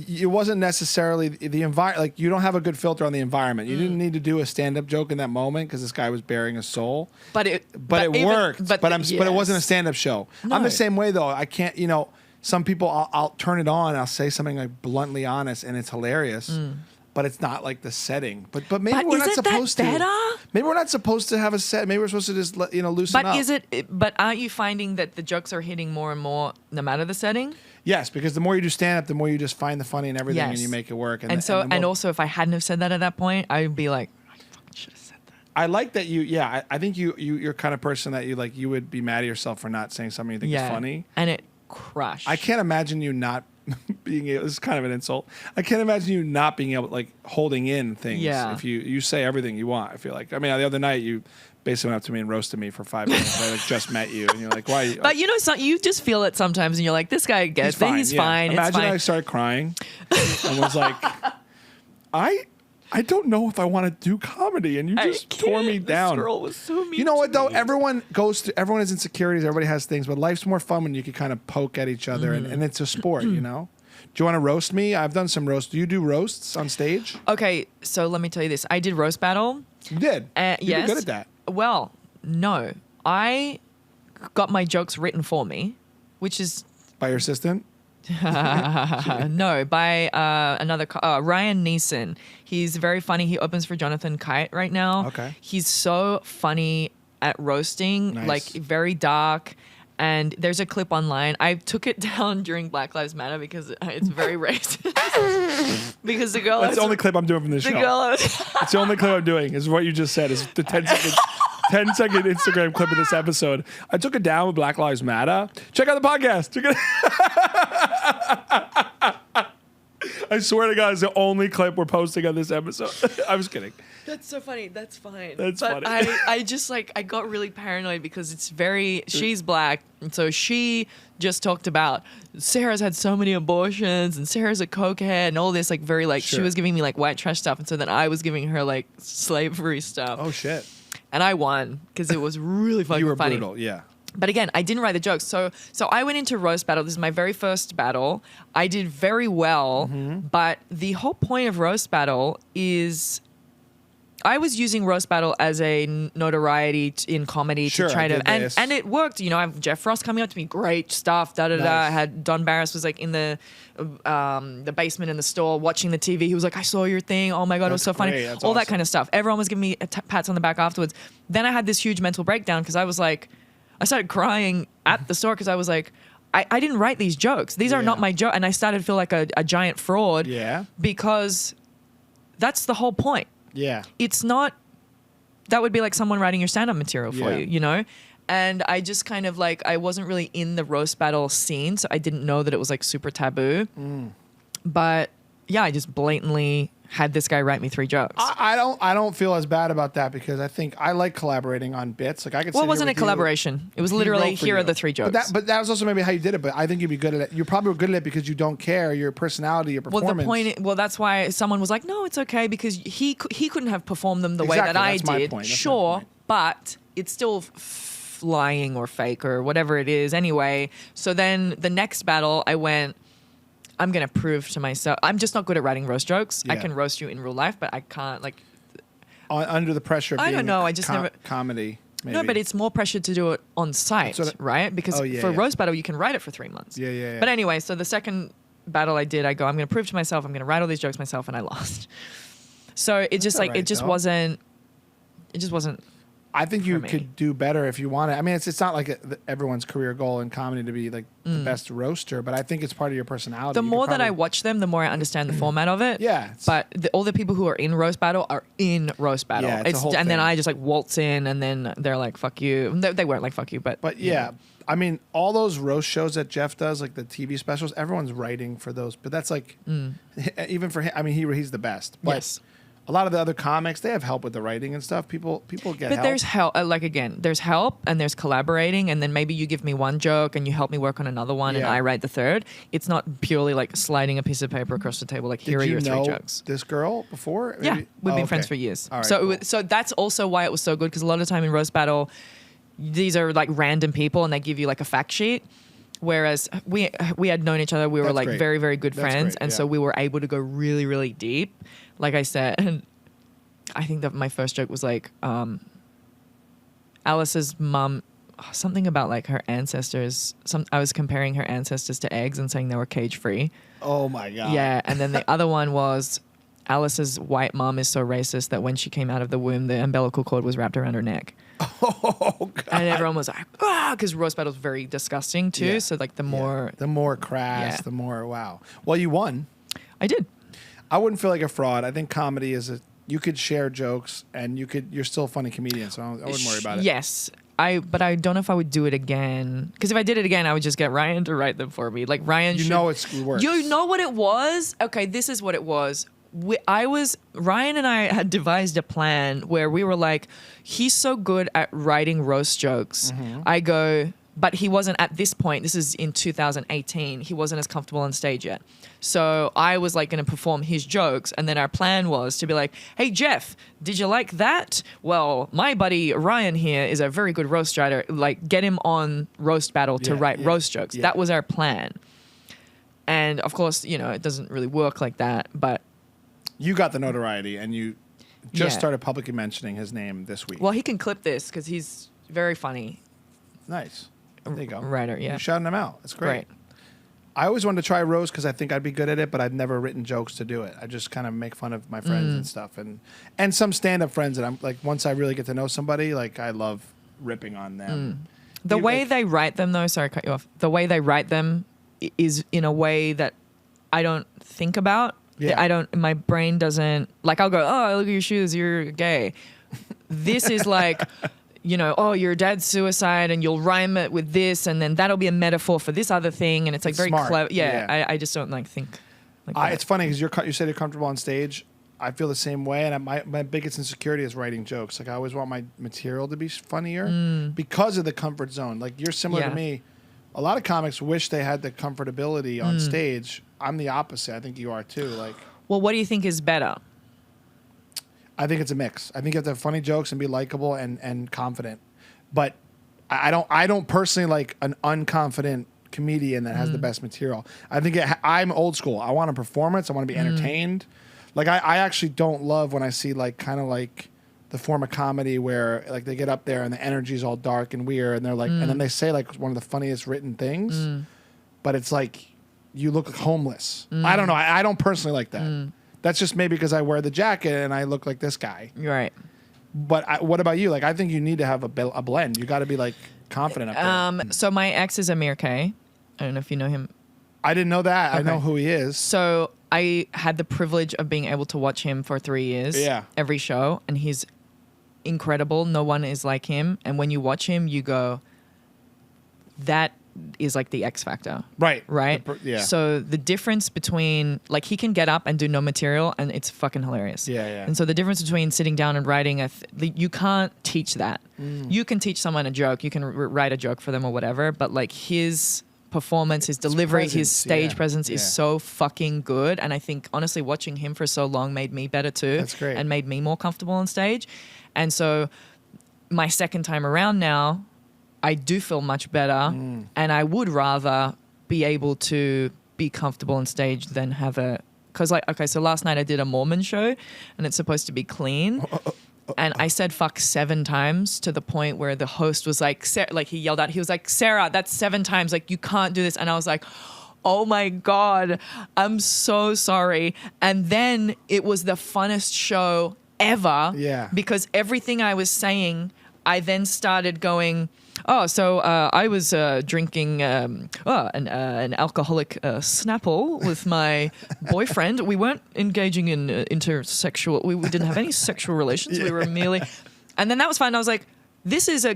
It wasn't necessarily the environment. Like you don't have a good filter on the environment. You didn't need to do a stand up joke in that moment because this guy was bearing a soul. But it It worked. But it wasn't a stand up show. I'm No. the same way though. I can't. You know, some people I'll turn it on. I'll say something like bluntly honest, and it's hilarious. But it's not like the setting. But maybe But we're not isn't that supposed to. better? Maybe we're not supposed to have a set. Maybe we're supposed to just loosen But up. but aren't you finding that the jokes are hitting more and more no matter the setting? Yes, because the more you do stand up, the more you just find the funny in everything and Yes. you make it work. And also if I hadn't have said that at that point, I'd be like, I fucking should have said that. I like that you. Yeah, I think you're kind of person that you would be mad at yourself for not saying something you think is funny. And it crushed. I can't imagine you not being able. This is kind of an insult. I can't imagine you not being able like holding in things. Yeah. If you say everything you want, I feel like. I mean, the other night you basically went up to me and roasted me for 5 minutes. I like just met you, and you're like, why? But you know, you just feel it sometimes, and you're like, "This guy gets it. He's yeah. fine. Imagine it's fine." I started crying and was like, I don't know if I want to do comedy, and you just tore me down. This girl was so mean. You know what to though? me. Everyone has insecurities. Everybody has things, but life's more fun when you can kind of poke at each other, and it's a sport. You know. Do you want to roast me? I've done some roasts. Do you do roasts on stage? Okay, so let me tell you this. I did roast battle. You did. You're Yes. good at that. Well, no. I got my jokes written for me, which is By your assistant. No, by Ryan Neeson. He's very funny. He opens for Jonathan Kite right now. Okay. He's so funny at roasting, Nice. like very dark. And there's a clip online. I took it down during Black Lives Matter because it's very racist. Because the girl... That's the only clip I'm doing from this show. It's the only clip I'm doing is what you just said. Is the 10-second Instagram clip of this episode. I took it down with Black Lives Matter. Check out the podcast. I swear to God, it's the only clip we're posting on this episode. I was kidding. That's so funny. That's fine. That's but funny. I just I got really paranoid because she's black. And so she just talked about Sarah's had so many abortions and Sarah's a cokehead and all this very she was giving me white trash stuff. And so then I was giving her slavery stuff. Oh, shit. And I won because it was really fucking funny. You were brutal, yeah. But again, I didn't write the jokes. So I went into roast battle. This is my very first battle. I did very well. But the whole point of roast battle is I was using roast battle as a notoriety in comedy to try to, and it worked. I have Jeff Frost coming up to me, great stuff. Nice. I had Don Barris was in the basement in the store watching the TV. He was like, I saw your thing. Oh my God, it was so funny. That's all awesome. that kind of stuff. Everyone was giving me pats on the back afterwards. Then I had this huge mental breakdown because I was like, I started crying at the store because I was like, I didn't write these jokes. These are not my jokes. And I started to feel like a giant fraud. Yeah. Because that's the whole point. Yeah. It's not, that would be like someone writing your stand-up material for you, And I just kind of I wasn't really in the roast battle scene, so I didn't know that it was super taboo. But yeah, I just blatantly had this guy write me 3 jokes. I don't feel as bad about that because I think I like collaborating on bits. I could. Well, it wasn't a collaboration. It was literally here are the 3 jokes. But that was also maybe how you did it. But I think you'd be good at it. You're probably good at it because you don't care your personality, your performance. That's why someone was like, no, it's okay because he couldn't have performed them the way that I did. My point. Sure, but it's still lying or fake or whatever it is anyway. So then the next battle, I went, I'm going to prove to myself. I'm just not good at writing roast jokes. I can roast you in real life, but I can't under the pressure of being I don't know. I just never comedy. Maybe. No, but it's more pressure to do it on site, right? Because for roast battle, you can write it for 3 months. Yeah. But anyway, so the second battle I did, I'm going to prove to myself, I'm going to write all these jokes myself, and I lost. So it just it just wasn't. I think you could do better if you want to. I mean, it's not like everyone's career goal in comedy to be the best roaster, but I think it's part of your personality. The more that I watch them, the more I understand the format of it. Yeah. But all the people who are in roast battle are in roast battle. Yeah, it's a whole thing. Then I just waltz in, and then they're like, "Fuck you." They weren't like "fuck you," but yeah. I mean, all those roast shows that Jeff does, the TV specials, everyone's writing for those. But that's even for him. I mean, he's the best. But yes. A lot of the other comics, they have help with the writing and stuff. People get help. But there's help. There's help and there's collaborating, and then maybe you give me one joke and you help me work on another one, and I write the third. It's not purely sliding a piece of paper across the table. Here are your 3 jokes. This girl before? Maybe? Yeah, we've been friends for years. All right, so that's also why it was so good because a lot of the time in roast battle, these are random people and they give you a fact sheet. Whereas we had known each other, we were very, very good friends, and so we were able to go really, really deep. Like I said, and I think that my first joke was Alice's mom, something about her ancestors. I was comparing her ancestors to eggs and saying they were cage free. Oh my God. Yeah, and then the other one was Alice's white mom is so racist that when she came out of the womb, the umbilical cord was wrapped around her neck. Oh God. And everyone was like, because roast battle's very disgusting too. Yeah. So the more crass, the more wow. Well, you won. I did. I wouldn't feel like a fraud. I think comedy is you could share jokes and you're still a funny comedian, so I wouldn't worry about it. Yes. But I don't know if I would do it again. Because if I did it again, I would just get Ryan to write them for me. Ryan it works. You know what it was? Okay, this is what it was. Ryan and I had devised a plan where we were like, he's so good at writing roast jokes. I go, but he wasn't at this point. This is in 2018. He wasn't as comfortable on stage yet. So I was going to perform his jokes. And then our plan was to be like, hey, Jeff, did you like that? Well, my buddy Ryan here is a very good roast writer. Get him on roast battle to write roast jokes. Yeah. That was our plan. And of course, it doesn't really work like that, but you got the notoriety, and you just started publicly mentioning his name this week. Well, he can clip this because he's very funny. Nice. There you go. Writer, yeah. You're shouting him out. That's great. I always wanted to try roast because I think I'd be good at it, but I've never written jokes to do it. I just kind of make fun of my friends and stuff, and some stand-up friends that I'm like. Once I really get to know somebody, like I love ripping on them. The way they write them, though, sorry, I cut you off. The way they write them is in a way that I don't think about. Yeah. I don't. My brain doesn't like. I'll go, oh, look at your shoes. You're gay. This is like. Oh, your dad's suicide, and you'll rhyme it with this, and then that'll be a metaphor for this other thing, and it's like very smart. clever. Yeah, Yeah. I just don't like think. Like that. It's funny because you said you're comfortable on stage. I feel the same way, and my biggest insecurity is writing jokes. Like I always want my material to be funnier because of the comfort zone. Like you're similar to me. A lot of comics wish they had the comfortability on stage. I'm the opposite. I think you are too. Like, well, what do you think is better? I think it's a mix. I think you have to have funny jokes and be likable and confident. But I don't personally like an unconfident comedian that has the best material. I think I'm old school. I want a performance. I want to be entertained. Like I actually don't love when I see like kind of like the form of comedy where like they get up there and the energy's all dark and weird and they're like and then they say like one of the funniest written things, but it's like you look homeless. I don't know. I don't personally like that. That's just maybe because I wear the jacket and I look like this guy. Right. But what about you? Like, I think you need to have a blend. You got to be like confident up there. So my ex is Amir K. I don't know if you know him. I didn't know that. Okay. I know who he is. So I had the privilege of being able to watch him for 3 years. Yeah. Every show, and he's incredible. No one is like him. And when you watch him, you go, that is like the X factor. Right. Right? Yeah. So the difference between, like, he can get up and do no material and it's fucking hilarious. Yeah, yeah. And so the difference between sitting down and writing, you can't teach that. You can teach someone a joke. You can write a joke for them or whatever. But like his performance, his delivery, his presence, stage presence is yeah. so fucking good. And I think, honestly, watching him for so long made me better too. That's great. And made me more comfortable on stage. And so my second time around now, I do feel much better, and I would rather be able to be comfortable on stage than have because like, okay, so last night I did a Mormon show, and it's supposed to be clean, and I said fuck 7 times to the point where the host was like, like he yelled out, he was like, Sarah, that's 7 times, like you can't do this, and I was like, oh my God, I'm so sorry. And then it was the funnest show ever, because everything I was saying, I then started going, oh, so I was drinking an alcoholic Snapple with my boyfriend. We weren't engaging in intersexual. We didn't have any sexual relations. We were merely, and then that was fun. I was like, this is a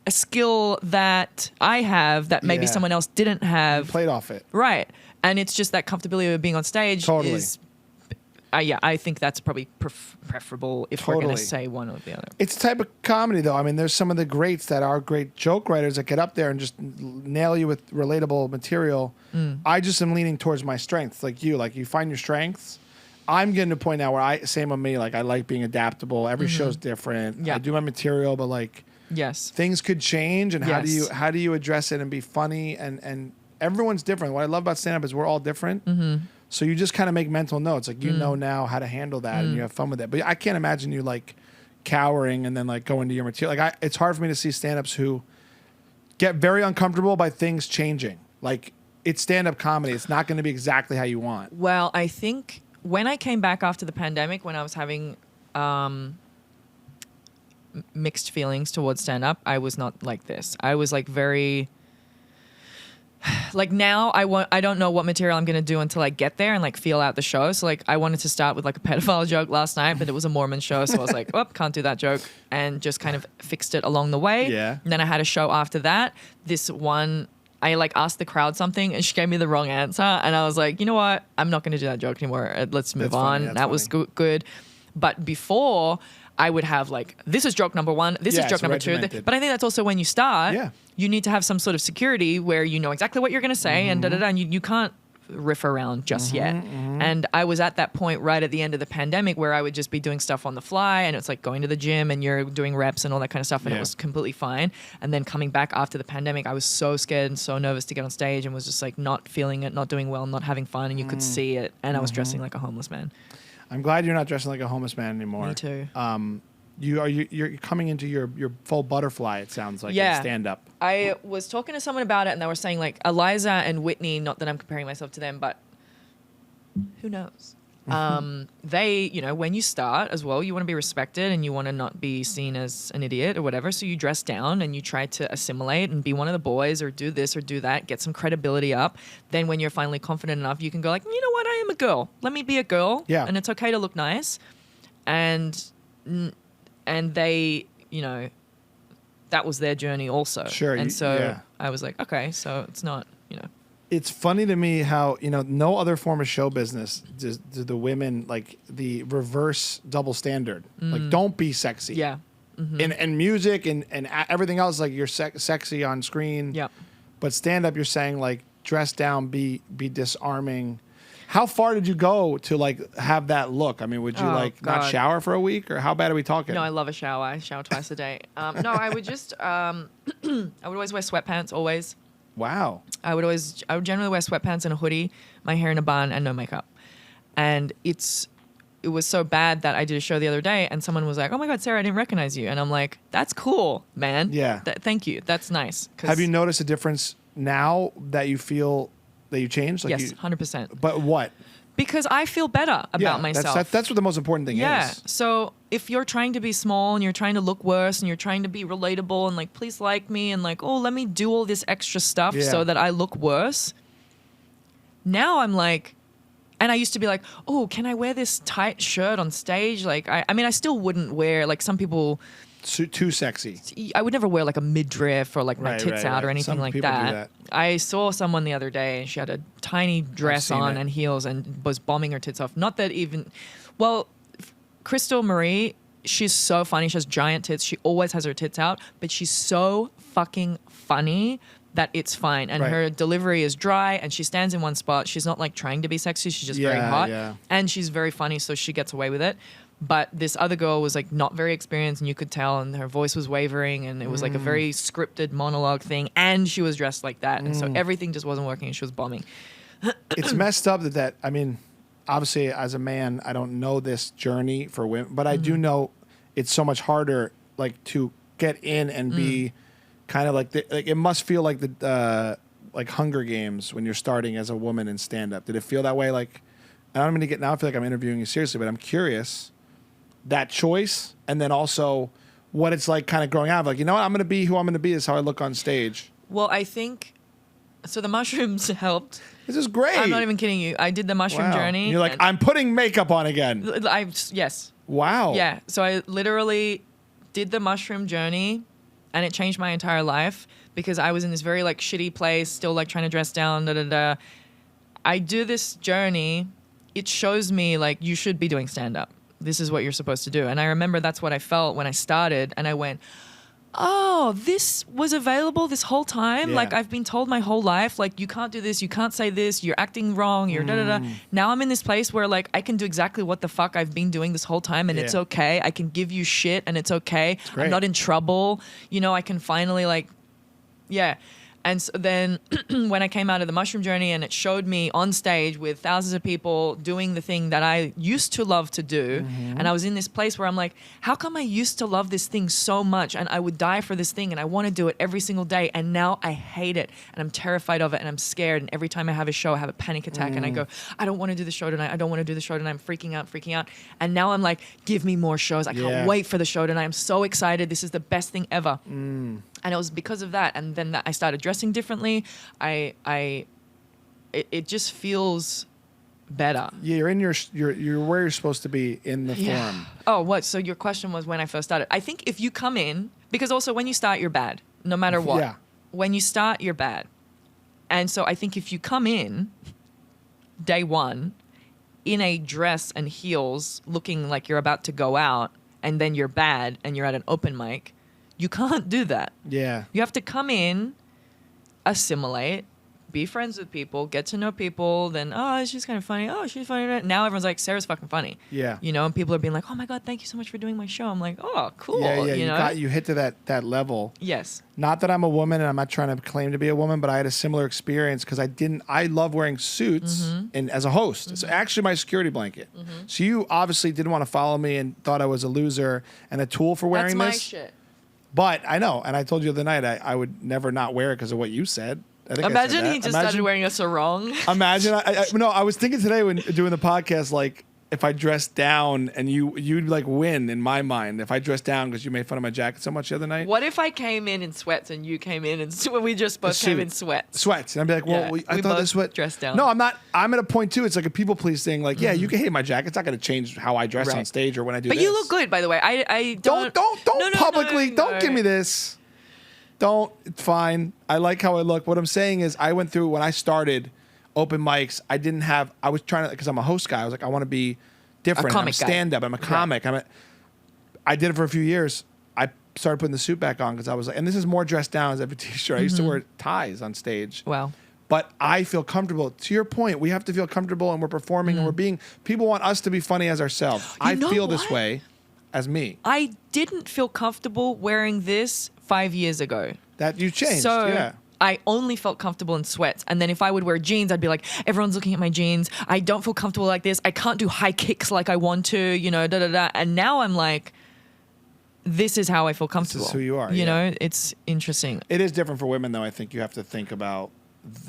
skill that I have that maybe someone else didn't have. You played off it, right? And it's just that comfortability of being on stage. Totally. I think that's probably preferable if we're going to say one or the other. It's a type of comedy, though. I mean, there's some of the greats that are great joke writers that get up there and just nail you with relatable material. I just am leaning towards my strengths, like you. Like, you find your strengths. I'm getting to a point now where same with me, like, I like being adaptable. Every show's different. I do my material, but, like, things could change. And how do you address it and be funny? And everyone's different. What I love about stand-up is we're all different. So you just kind of make mental notes. Like, you know now how to handle that and you have fun with it. But I can't imagine you like cowering and then like going to your material. Like, it's hard for me to see stand-ups who get very uncomfortable by things changing. Like, it's stand-up comedy. It's not going to be exactly how you want. Well, I think when I came back after the pandemic, when I was having mixed feelings towards stand-up, I was not like this. I was like very... Like, now I don't know what material I'm going to do until I get there and like feel out the show. So like, I wanted to start with like a pedophile joke last night, but it was a Mormon show. So I was like, oh, can't do that joke, and just kind of fixed it along the way. Yeah. And then I had a show after that. This one, I like asked the crowd something and she gave me the wrong answer. And I was like, you know what? I'm not going to do that joke anymore. Let's move on. That was good. But before, I would have like, this is joke number 1, this is joke number 2. But I think that's also when you start, you need to have some sort of security where you know exactly what you're going to say and and you can't riff around just yet. And I was at that point right at the end of the pandemic where I would just be doing stuff on the fly, and it's like going to the gym and you're doing reps and all that kind of stuff, and it was completely fine. And then coming back after the pandemic, I was so scared and so nervous to get on stage and was just like not feeling it, not doing well, not having fun, and you could see it. And I was dressing like a homeless man. I'm glad you're not dressing like a homeless man anymore. Me too. You're coming into your full butterfly. It sounds like Yeah. in stand up. I was talking to someone about it, and they were saying like Eliza and Whitney. Not that I'm comparing myself to them, but who knows? They, when you start as well, you want to be respected and you want to not be seen as an idiot or whatever. So you dress down and you try to assimilate and be one of the boys or do this or do that, get some credibility up. Then when you're finally confident enough, you can go like, you know what? I am a girl. Let me be a girl. Yeah. And it's okay to look nice. And they, that was their journey also. Sure. And so yeah. I was like, okay, so it's not, It's funny to me how, no other form of show business do the women like the reverse double standard. Like, don't be sexy. yeah. And music and everything else, like you're sexy on screen. Yeah. But stand up, you're saying like dress down, be disarming. How far did you go to like have that look? I mean, would you not God. shower for a week, or how bad are we talking? No, I love a shower. I shower twice a day. No, I would just, I would always wear sweatpants, always. Wow. I would generally wear sweatpants and a hoodie, my hair in a bun, and no makeup. And it was so bad that I did a show the other day, and someone was like, "Oh my God, Sarah, I didn't recognize you." And I'm like, "That's cool, man. Yeah. Thank you. That's nice." Have you noticed a difference now that you feel that you changed? Like yes, 100%. But what? Because I feel better about myself. That's what the most important thing Yeah. is. So if you're trying to be small and you're trying to look worse and you're trying to be relatable and like, please like me and like, oh, let me do all this extra stuff so that I look worse. Now I'm like, and I used to be like, oh, can I wear this tight shirt on stage? Like, I mean, I still wouldn't wear, like some people, Too sexy. I would never wear like a midriff or like my Right, tits right, out or right. anything Some like people do that. that. I saw someone the other day and she had a tiny dress seen on it. and heels and was bombing her tits off. Not that even, well, Crystal Marie, she's so funny. She has giant tits. She always has her tits out, but she's so fucking funny that it's fine. And Right. her delivery is dry and she stands in one spot. She's not like trying to be sexy. She's just very Yeah, hot. yeah. And she's very funny, so she gets away with it. But this other girl was like not very experienced, and you could tell, and her voice was wavering, and it was like a very scripted monologue thing, and she was dressed like that, and so everything just wasn't working, and she was bombing. It's messed up that I mean, obviously as a man, I don't know this journey for women, but I do know it's so much harder, like to get in and be kind of like it must feel like the like Hunger Games when you're starting as a woman in stand up. Did it feel that way? Like, I don't mean to get now. I feel like I'm interviewing you seriously, but I'm curious that choice, and then also what it's like kind of growing out. Like, you know what, I'm going to be who I'm going to be. Is how I look on stage. Well, I think so. The mushrooms helped. This is great. I'm not even kidding you. I did the mushroom Wow. journey. And you're like, and I'm putting makeup on again. yes. Wow. Yeah. So I literally did the mushroom journey, and it changed my entire life because I was in this very like shitty place, still like trying to dress down. Da da da. I do this journey. It shows me like you should be doing stand up. This is what you're supposed to do. And I remember that's what I felt when I started, and I went, oh, this was available this whole time. Yeah. Like I've been told my whole life, like you can't do this, you can't say this, you're acting wrong, you're da da da. Now I'm in this place where like I can do exactly what the fuck I've been doing this whole time, and it's Yeah. okay. I can give you shit, and it's okay. great. I'm not in trouble. I can finally like, yeah. And so then when I came out of the mushroom journey and it showed me on stage with thousands of people doing the thing that I used to love to do, and I was in this place where I'm like, how come I used to love this thing so much and I would die for this thing and I want to do it every single day, and now I hate it and I'm terrified of it and I'm scared, and every time I have a show I have a panic attack and I go, I don't want to do the show tonight, I don't want to do the show tonight, I'm freaking out. And now I'm like, give me more shows. I Yeah. can't wait for the show tonight. I'm so excited. This is the best thing ever. And it was because of that. And then I started dressing differently. It just feels better. Yeah, you're in you're where you're supposed to be in the form. Oh, what? So your question was when I first started. I think if you come in, because also when you start, you're bad, no matter what. Yeah. When you start, you're bad. And so I think if you come in day one in a dress and heels looking like you're about to go out, and then you're bad and you're at an open mic, you can't do that. Yeah. You have to come in, assimilate, be friends with people, get to know people. Then, oh, she's kind of funny. Oh, she's funny. Now everyone's like, Sarah's fucking funny. Yeah. You know, and people are being like, oh my God, thank you so much for doing my show. I'm like, oh, cool. Yeah, You know? you hit to that level. Yes. Not that I'm a woman and I'm not trying to claim to be a woman, but I had a similar experience because I love wearing suits and as a host. It's actually my security blanket. So you obviously didn't want to follow me and thought I was a loser and a tool for wearing That's my this. shit. But I know, and I told you the other night I would never not wear it because of what you said. I think Imagine I said he that. just started wearing a sarong. Imagine, I was thinking today when doing the podcast, like, if I dressed down and you'd like win in my mind if I dressed down because you made fun of my jacket so much the other night. What if I came in sweats and you came in we just both came in sweats? Sweats. And I'd be like, well, Yeah, I we thought both this what dressed down. No, I'm not. I'm at a point too. It's like a people please thing. Like, yeah, you can hate my jacket. It's not going to change how I dress on Right. stage or when I do But this. you look good, by the way. I don't. Don't publicly. No. Don't give me this. Don't. It's fine. I like how I look. What I'm saying is, I went through when I started open mics. I was trying to, because I'm a host guy. I was like, I want to be different. comic I'm guy. stand up. I'm a comic. I did it for a few years. I started putting the suit back on because I was like, and this is more dressed down as every t-shirt. I used to wear ties on stage. Wow. But I feel comfortable. To your point, we have to feel comfortable and we're performing and we're being, people want us to be funny as ourselves. I know feel this what? way as me. I didn't feel comfortable wearing this 5 years ago. That you changed, So yeah. I only felt comfortable in sweats. And then if I would wear jeans, I'd be like, everyone's looking at my jeans. I don't feel comfortable like this. I can't do high kicks like I want to, you know, da da da. And now I'm like, this is how I feel comfortable. who you are, You yeah. know, it's interesting. It is different for women, though. I think you have to think about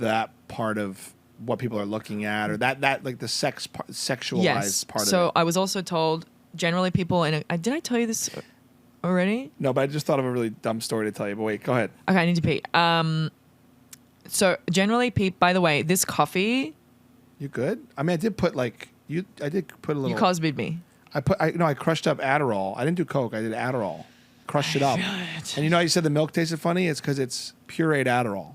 that part of what people are looking at, or that like the sexualized Yes. part of it. So I was also told, generally people, did I tell you this already? No, but I just thought of a really dumb story to tell you. But wait, go ahead. Okay, I need to pee. So generally, by the way, this coffee, You good? I mean, I did put like I did put a little. you Cosby'd me. I crushed up Adderall. I didn't do Coke. I did Adderall. Crushed it up. And you know how you said the milk tasted funny? It's because it's pureed Adderall.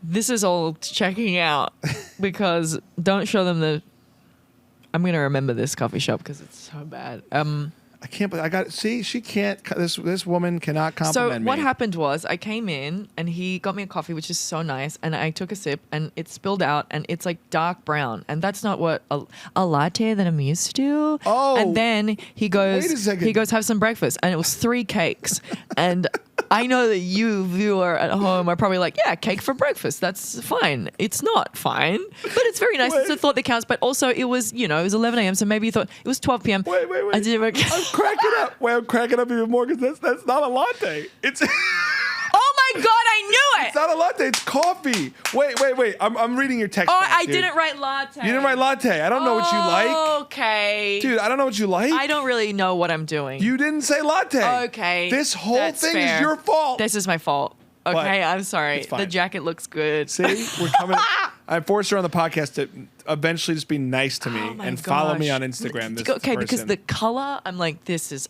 This is all checking out because don't show them the. I'm gonna remember this coffee shop because it's so bad. I can't. I got. See, she can't. This woman cannot So compliment me. what happened was I came in and he got me a coffee, which is so nice, and I took a sip and it spilled out and it's like dark brown, and that's not what a latte that I'm used to. Oh, and then he goes, wait a second. have some breakfast, and it was 3 cakes, and I know that you viewer at home are probably like, yeah, cake for breakfast, that's fine. It's not fine, but it's very nice. It's a thought that counts. But also it was, it was 11 a.m. so maybe you thought it was 12 p.m. Wait. I didn't. I'm cracking up. Wait, I'm cracking up even more because that's not a latte. It's Oh my God, I knew it. it's not a latte. It's coffee. Wait. I'm reading your text. Oh, back, I dude. didn't write latte. You didn't write latte. I don't know what you like, Okay. dude. I don't know what you like. I don't really know what I'm doing. You didn't say latte. Okay. This whole that's thing fair. is your fault. This is my fault. Okay, I'm sorry. it's fine. The jacket looks good. See, we're coming. I forced her on the podcast to eventually just be nice to me Oh my and follow me gosh. on Instagram. This Okay, because person. the color, I'm like,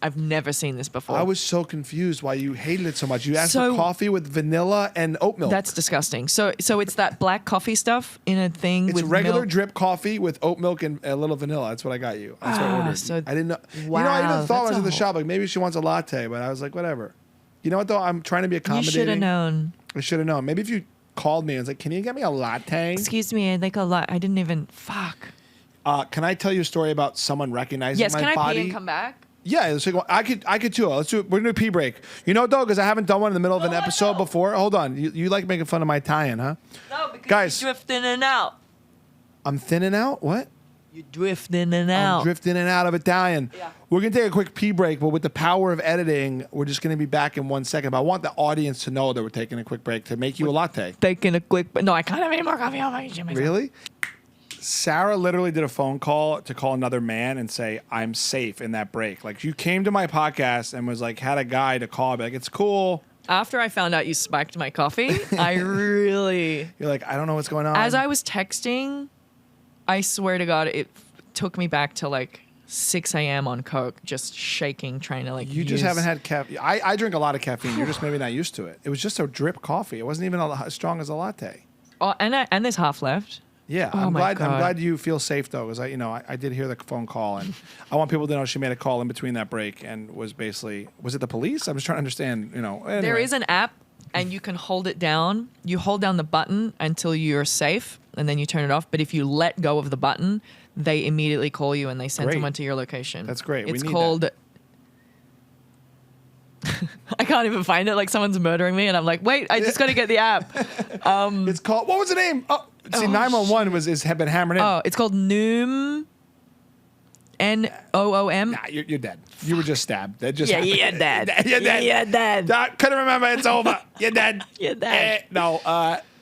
I've never seen this before. I was so confused why you hated it so much. You asked So- for coffee with vanilla and oat milk. That's disgusting. So it's that black coffee stuff in a thing It's with regular milk. drip coffee with oat milk and a little vanilla. That's what I got you. That's what I ordered. so- I didn't know. Wow, I even thought when I was that's at the a shop, like maybe she wants a latte, but I was like, whatever. You know what though? I'm trying to be You accommodating. should have known. I should have known. Maybe if you called me and was like, "Can you get me a latte?" Excuse me, I'd like a lot. I didn't even. Fuck. Can I tell you a story about someone recognizing Yes, my can I body? pee and come back? Yeah, let's take one. I could too. Let's do it. We're gonna do a pee break. You know, though, because I haven't done one in the middle of an No, I episode know. before. Hold on. You like making fun of my Italian, huh? No, because Guys. you're drifting in and out. I'm thinning out. What? You're drifting in and I'm out. drifting in and out of Italian. Yeah. We're gonna take a quick pee break, but with the power of editing, we're just gonna be back in 1 second. But I want the audience to know that we're taking a quick break to make you a latte. Taking a quick, but no, I can't have any more coffee. Oh my God. Really? Sarah literally did a phone call to call another man and say, I'm safe in that break. Like, you came to my podcast and was like, had a guy to call, be like, it's cool. After I found out you spiked my coffee, I really, You're like, I don't know what's going on. as I was texting, I swear to God, it took me back to like 6 a.m. on Coke, just shaking, trying to like. You just haven't had caffeine. I drink a lot of caffeine. You're just maybe not used to it. It was just a drip coffee. It wasn't even as strong as a latte. Oh, and there's half left. Yeah, Oh I'm my glad. I'm God. glad you feel safe though, because I did hear the phone call, and I want people to know she made a call in between that break and was it the police? I'm just trying to understand. There anyway. is an app and you can hold it down. You hold down the button until you're safe, and then you turn it off. But if you let go of the button, they immediately call you and they send Great. someone to your location. That's great. It's We need called. that. I can't even find it. Like someone's murdering me, and I'm like, wait, I just got to get the app. It's called. What was the name? Oh, see, 911 have been hammered in. Oh, it's called Noom. Noom. Nah, you're dead. You were just stabbed. That just Yeah, happened. you're dead. You're dead. You're dead. Couldn't remember. It's over. You're dead. You're dead. No.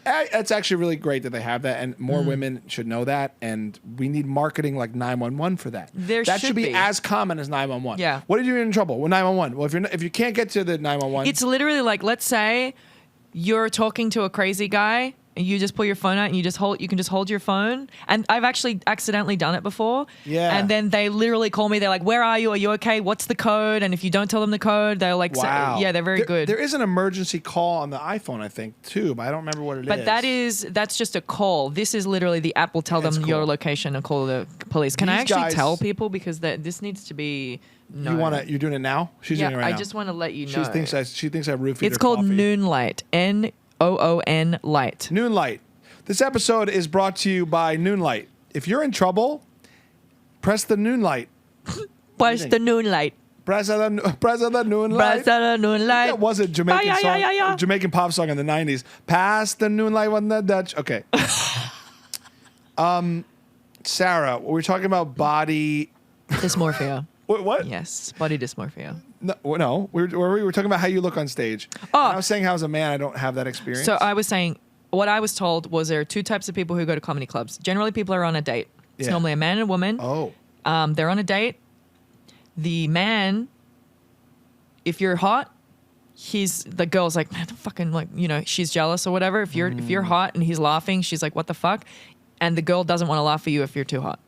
It's actually really great that they have that, and more women should know that. And we need marketing like 911 for that. That should be as common as 911. Yeah. What did you get in trouble with 911? Well, if you can't get to the 911, It's literally like, let's say you're talking to a crazy guy and you just pull your phone out and you can just hold your phone. And I've actually accidentally done it before. Yeah. And then they literally call me. They're like, where are you? Are you okay? What's the code? And if you don't tell them the code, they're like, wow. yeah, they're very good. There is an emergency call on the iPhone, I think, too, but I don't remember what it is. But that's just a call. This is literally the app will tell them That's your cool. location and call the police. Can I These actually guys- tell people because this needs to be known. You're doing it now? She's Yeah, doing it right now. I just want to let you know. She thinks I roofied It's her called coffee. Noonlight. Noon Light. Noonlight. This episode is brought to you by Noonlight. If you're in trouble, press the Noonlight. Press the Noonlight. Press the Noonlight. Press the Noonlight. That was a Jamaican Yeah, song, yeah, yeah. Jamaican pop song in the 90s. Pass the Noonlight on the Dutch. Okay. Sarah, we were talking about body. Dysmorphia. What? Yes, body dysmorphia. No. We were talking about how you look on stage. Oh. And I was saying how as a man I don't have that experience. So I was saying, what I was told was there are two types of people who go to comedy clubs. Generally, people are on a date. It's Yeah. normally a man and a woman. Oh. They're on a date. The man, if you're hot, the girl's like, man, fucking like, she's jealous or whatever. If you're hot and he's laughing, she's like, what the fuck? And the girl doesn't want to laugh at you if you're too hot.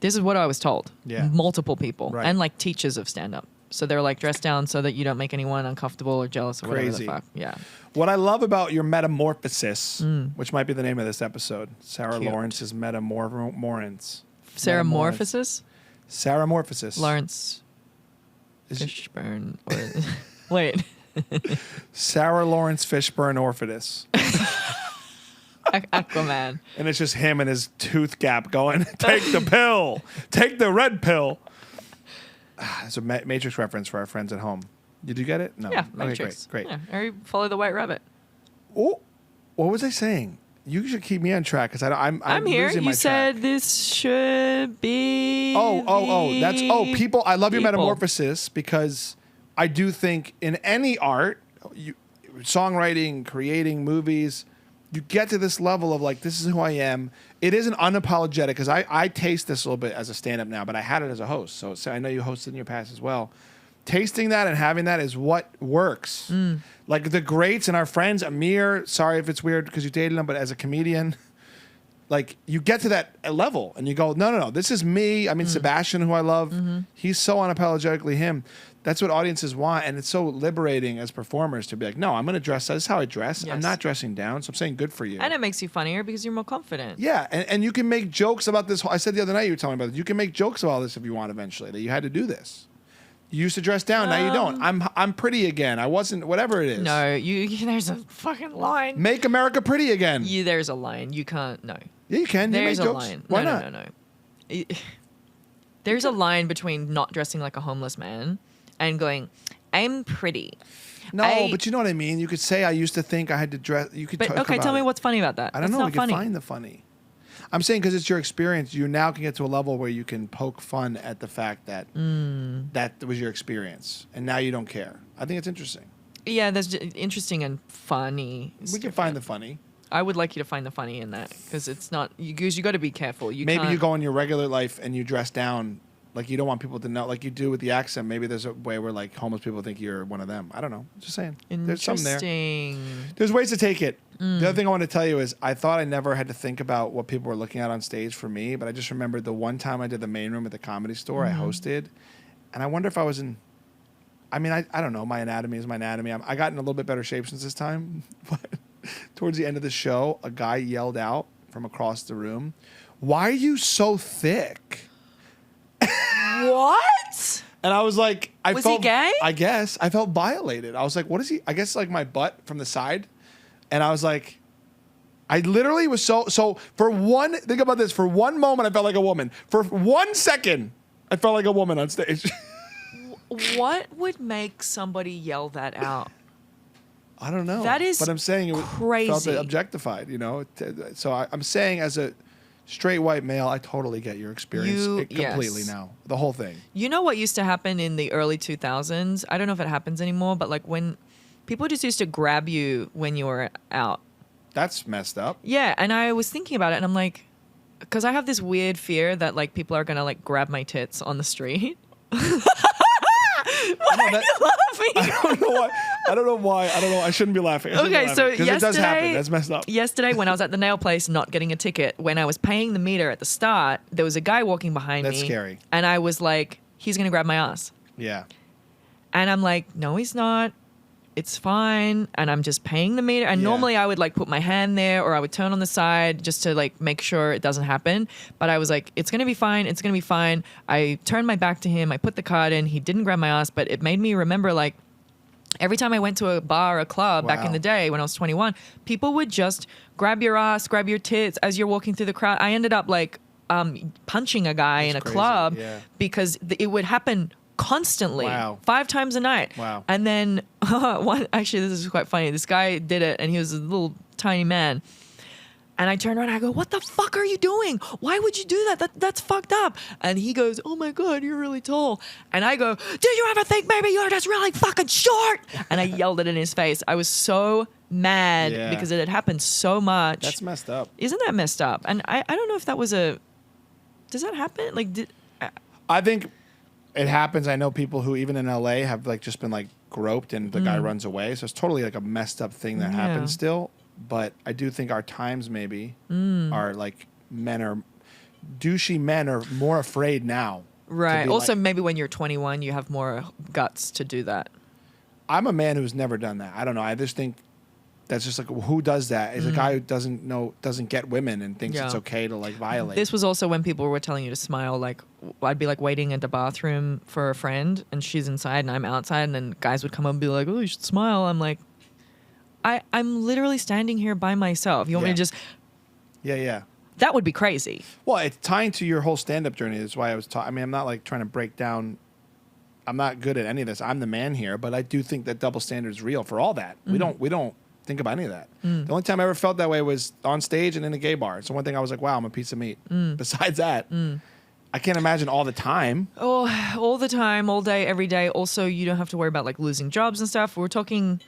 This is what I was told. Yeah. Multiple people. Right. And like teachers of stand up. So they're like dressed down so that you don't make anyone uncomfortable or jealous or whatever Crazy. the fuck. Yeah. What I love about your Metamorphosis, which might be the name of this episode, Sarah Cute. Lawrence's Metamorphosis. Sarah Morphosis? Sarah Morphosis. Lawrence Is- Fishburne. Wait. Sarah Lawrence Fishburne Orpheus. Aquaman. And it's just him and his tooth gap going, take the pill. Take the red pill. It's a Matrix reference for our friends at home. Did you get it? No. Yeah, Okay, Matrix. great. Yeah, or follow the white rabbit. Oh, what was I saying? You should keep me on track because I'm here. losing my You said track. this should be. Oh, people. I love your people. Metamorphosis because I do think in any art, songwriting, creating movies, you get to this level of like, this is who I am. It isn't unapologetic because I taste this a little bit as a stand-up now, but I had it as a host. So I know you hosted in your past as well. Tasting that and having that is what works. Like the greats and our friends, Amir, sorry if it's weird because you dated him, but as a comedian, like you get to that level and you go, no, this is me. I mean, Sebastian, who I love, he's so unapologetically him. That's what audiences want. And it's so liberating as performers to be like, no, I'm going to dress. This is how I dress. I'm Yes. not dressing down. So I'm saying good for you. And it makes you funnier because you're more confident. Yeah. And you can make jokes about this. I said the other night, you were telling me about this. You can make jokes about this if you want eventually, that you had to do this. You used to dress down. Now you don't. I'm pretty again. I wasn't, whatever it is. No, there's a fucking line. Make America pretty again. There's a line. You can't. No. Yeah, you can. There's you a make jokes. line. Why no, not? No. There's a line between not dressing like a homeless man and going, I'm pretty. No, but you know what I mean. You could say I used to think I had to dress. You could. But talk okay, about tell me it. what's funny about that. I don't That's know. not We can funny. find the funny. I'm saying because it's your experience, you now can get to a level where you can poke fun at the fact that that was your experience, and now you don't care. I think it's interesting. Yeah, that's interesting and funny. We can find the funny. I would like you to find the funny in that because it's not. Because you got to be careful. Maybe can't- you go in your regular life and you dress down. Like you don't want people to know, like you do with the accent. Maybe there's a way where like homeless people think you're one of them. I don't know. Just saying. There's something there. Interesting. There's ways to take it. The other thing I want to tell you is I thought I never had to think about what people were looking at on stage for me, but I just remembered the one time I did the main room at the Comedy Store, I hosted, and I wonder if I was in. I mean, I don't know. My anatomy is my anatomy. I got in a little bit better shape since this time, but towards the end of the show, a guy yelled out from across the room, "Why are you so thick?" What? And I was like, Was he gay? I guess I felt violated. I was like, what is he? I guess like my butt from the side. And I was like, I literally was so think about this. For one moment, I felt like a woman. For 1 second, I felt like a woman on stage. What would make somebody yell that out? I don't know. That is but I'm saying it crazy. felt objectified, So I'm saying as a straight white male, I totally get your experience completely now. The whole thing. You know what used to happen in the early 2000s? I don't know if it happens anymore, but like when people just used to grab you when you were out. That's messed up. Yeah, and I was thinking about it, and I'm like, because I have this weird fear that like people are gonna like grab my tits on the street. Why are you laughing? I don't know why. I shouldn't be laughing. Okay, so because it does happen. That's messed up. Yesterday, when I was at the nail place not getting a ticket, when I was paying the meter at the start, there was a guy walking behind me. That's scary. And I was like, he's gonna grab my ass. Yeah. And I'm like, no, he's not. It's fine. And I'm just paying the meter. And normally I would like put my hand there or I would turn on the side just to like make sure it doesn't happen. But I was like, it's going to be fine. It's going to be fine. I turned my back to him. I put the card in. He didn't grab my ass, but it made me remember like every time I went to a bar or a club back in the day when I was 21, people would just grab your ass, grab your tits as you're walking through the crowd. I ended up like punching a guy in a club because it would happen constantly. 5 times a night. Wow. And then actually this is quite funny. This guy did it and he was a little tiny man. And I turned around and I go, what the fuck are you doing? Why would you do that? That's fucked up. And he goes, oh my God, you're really tall. And I go, do you ever think maybe you're just really fucking short? And I yelled it in his face. I was so mad because it had happened so much. That's messed up. Isn't that messed up? And I don't know if that was does that happen? Like, I think it happens. I know people who even in LA have like just been like groped and the guy runs away. So it's totally like a messed up thing that happens still. But I do think our times maybe are like douchey men are more afraid now. Right. Also, maybe when you're 21, you have more guts to do that. I'm a man who's never done that. I don't know. I just think that's just like, who does that? Is a guy who doesn't get women and thinks it's okay to like violate. This was also when people were telling you to smile. Like I'd be like waiting at the bathroom for a friend and she's inside and I'm outside and then guys would come up and be like, oh, you should smile. I'm like, I'm literally standing here by myself. You want me to just... Yeah. That would be crazy. Well, it's tying to your whole stand-up journey. That's why I was talking. I mean, I'm not like trying to break down. I'm not good at any of this. I'm the man here, but I do think that double standard is real for all that. We don't think about any of that. The only time I ever felt that way was on stage and in a gay bar. It's the one thing I was like, wow, I'm a piece of meat. Besides that, I can't imagine all the time. Oh, all the time, all day, every day. Also, you don't have to worry about like losing jobs and stuff. We're talking...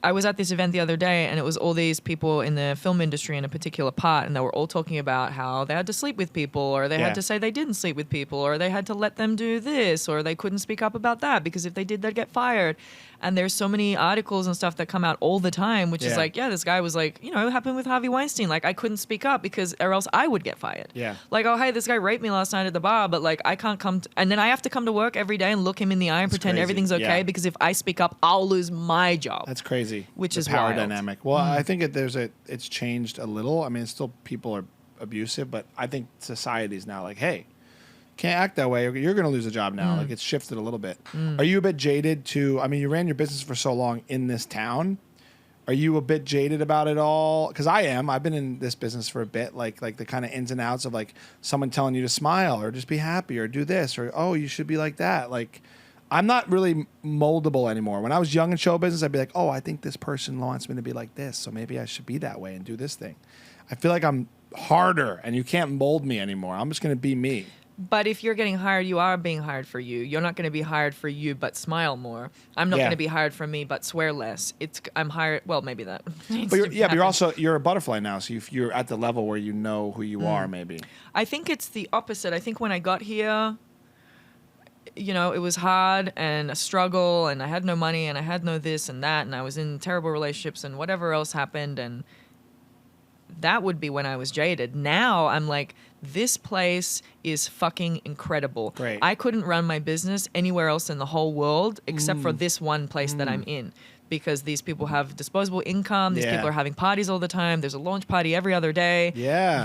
I was at this event the other day and it was all these people in the film industry in a particular part and they were all talking about how they had to sleep with people or they had to say they didn't sleep with people or they had to let them do this or they couldn't speak up about that because if they did, they'd get fired. And there's so many articles and stuff that come out all the time, which is like, this guy was like, it happened with Harvey Weinstein. Like I couldn't speak up because or else I would get fired. Yeah. Like, oh, hey, this guy raped me last night at the bar, but like I can't come and then I have to come to work every day and look him in the eye and pretend everything's okay because if I speak up, I'll lose my job. That's crazy. Which is power wild. Dynamic. Well, I think it's changed a little. I mean, still people are abusive, but I think society's now like, hey, can't act that way. You're going to lose a job now. Like it's shifted a little bit. Are you a bit jaded to? I mean, you ran your business for so long in this town. Are you a bit jaded about it all? Because I am. I've been in this business for a bit. Like the kind of ins and outs of like someone telling you to smile or just be happy or do this or oh you should be like that. Like I'm not really moldable anymore. When I was young in show business, I'd be like, oh, I think this person wants me to be like this, so maybe I should be that way and do this thing. I feel like I'm harder and you can't mold me anymore. I'm just going to be me. But if you're getting hired, you are being hired for you. You're not going to be hired for you, but smile more. I'm not going to be hired for me, but swear less. I'm hired. Well, maybe that. But you're a butterfly now, so you're at the level where you know who you are. Maybe. I think it's the opposite. I think when I got here, it was hard and a struggle, and I had no money, and I had no this and that, and I was in terrible relationships, and whatever else happened, and that would be when I was jaded. Now I'm like, this place is fucking incredible. Great. I couldn't run my business anywhere else in the whole world except for this one place that I'm in. Because these people have disposable income. These people are having parties all the time. There's a launch party every other day. Yeah.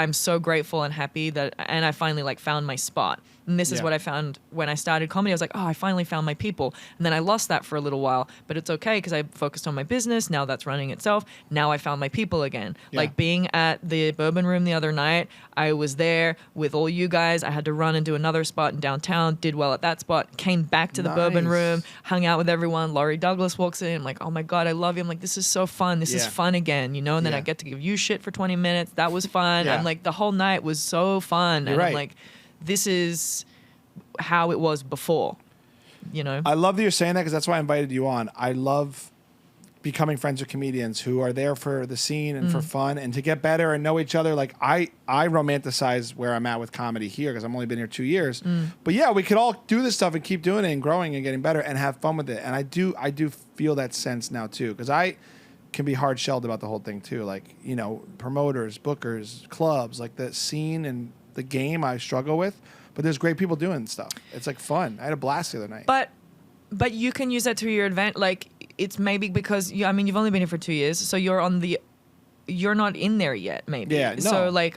I'm so grateful and happy that, and I finally like found my spot. And this is Yeah. what I found when I started comedy. I was like, oh, I finally found my people. And then I lost that for a little while, but it's okay because I focused on my business. Now that's running itself. Now I found my people again. Yeah. Like being at the Bourbon Room the other night, I was there with all you guys. I had to run and do another spot in downtown, did well at that spot, came back to the Bourbon Nice. Room, hung out with everyone. Laurie Douglas walks in. I'm like, oh my God, I love you. I'm like, this is so fun. This is Yeah. fun again, you know? And then Yeah. I get to give you shit for 20 minutes. That was fun. Yeah. I'm like, the whole night was so fun. You're And right. I'm like, this is how it was before, you know? I love that you're saying that because that's why I invited you on. I love becoming friends with comedians who are there for the scene and for fun and to get better and know each other. Like I romanticize where I'm at with comedy here because I've only been here 2 years. But yeah, we could all do this stuff and keep doing it and growing and getting better and have fun with it. And I do feel that sense now too because I can be hard shelled about the whole thing too. Like, you know, promoters, bookers, clubs, like the scene and the game I struggle with. But there's great people doing stuff. It's like fun. I had a blast the other night. But you can use that to your advantage. Like it's maybe because you've only been here for 2 years, so you're not in there yet. Maybe. Yeah, no. So like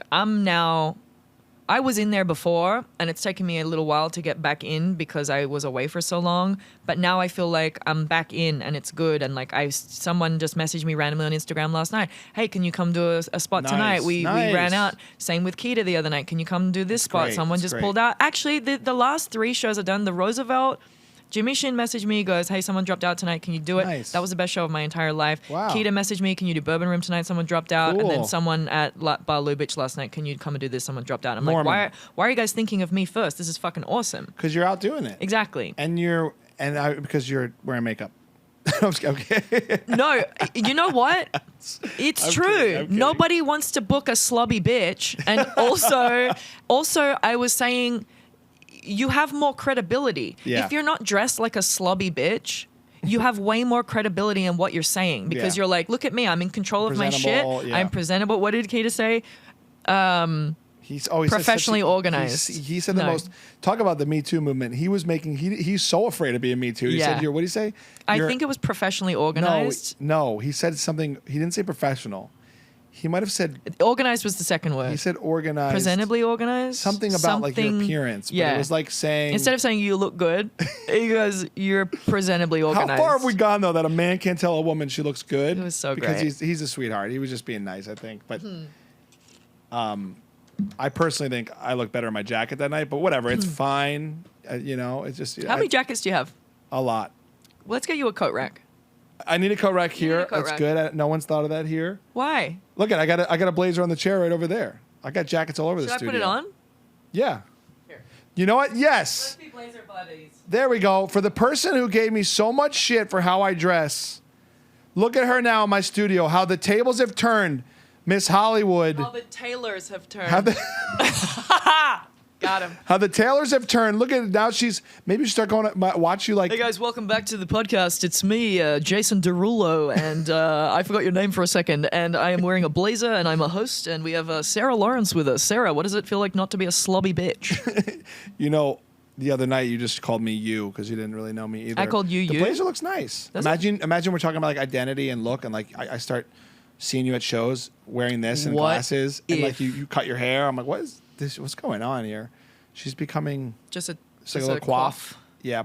I was in there before, and it's taken me a little while to get back in because I was away for so long. But now I feel like I'm back in, and it's good. And like someone just messaged me randomly on Instagram last night. Hey, can you come do a spot Nice, tonight? We nice. ran out. Same with Keita the other night. Can you come do this spot? great, Someone it's just great. pulled out. Actually, the last 3 shows I've done, the Roosevelt. Jimmy Shin messaged me, goes, hey, someone dropped out tonight. Can you do it? Nice. That was the best show of my entire life. Wow. Keita messaged me, can you do Bourbon Room tonight? Someone dropped out. And then Cool. someone at Bar Lubitsch last night, can you come and do this? Someone dropped out. I'm Norman. like, why are you guys thinking of me first? This is fucking awesome. Because you're out doing it. Exactly. Because you're wearing makeup. I'm just- okay. No, you know what? It's I'm true. kidding, I'm kidding. Nobody wants to book a slobby bitch. And also I was saying, you have more credibility. Yeah. If you're not dressed like a slobby bitch, you have way more credibility in what you're saying because Yeah. you're like, look at me, I'm in control of my shit. Presentable, yeah. I'm presentable. What did Keita say? He said Professionally organized. He said the No. most. Talk about the Me Too movement. He was making. He's so afraid of being Me Too. He Yeah. said, "What did he say?" I think it was professionally organized. No. He said something. He didn't say professional. He might have said. Organized was the second word. He said organized. Presentably organized. Something about like your appearance. But Yeah. it was like saying. Instead of saying you look good, he goes, you're presentably how organized. far have we gone though that a man can't tell a woman she looks good? It was so because great. he's a sweetheart. He was just being nice, I think. But I personally think I look better in my jacket that night. But whatever, it's fine. You know, it's just How many jackets do you have? a lot. Let's get you a coat rack. I need a coat rack need a here. coat That's rack. good. No one's thought of that here. Why? Look at I got a blazer on the chair right over there. I got jackets all over the Should I studio. put it on? Yeah. Here. You know what? Yes. be blazer buddies. There we go. For the person who gave me so much shit for how I dress, look at her now in my studio. How the tables have turned, Miss Hollywood. All the tailors have turned. How the Got him. how the tailors have turned. Look at it now. Maybe you start going watch you like. Hey guys, welcome back to the podcast. It's me, Jason Derulo, and I forgot your name for a second. And I am wearing a blazer, and I'm a host, and we have Sarah Lawrence with us. Sarah, what does it feel like not to be a slobby bitch? You know, the other night you just called me you because you didn't really know me either. I called you The you? blazer looks nice. Does it? Imagine we're talking about like identity and look, and like I start seeing you at shows wearing this and What glasses, and like if- you cut your hair. I'm like, what is this? What's going on here? She's becoming Just a, it's like a just little coif. Yeah,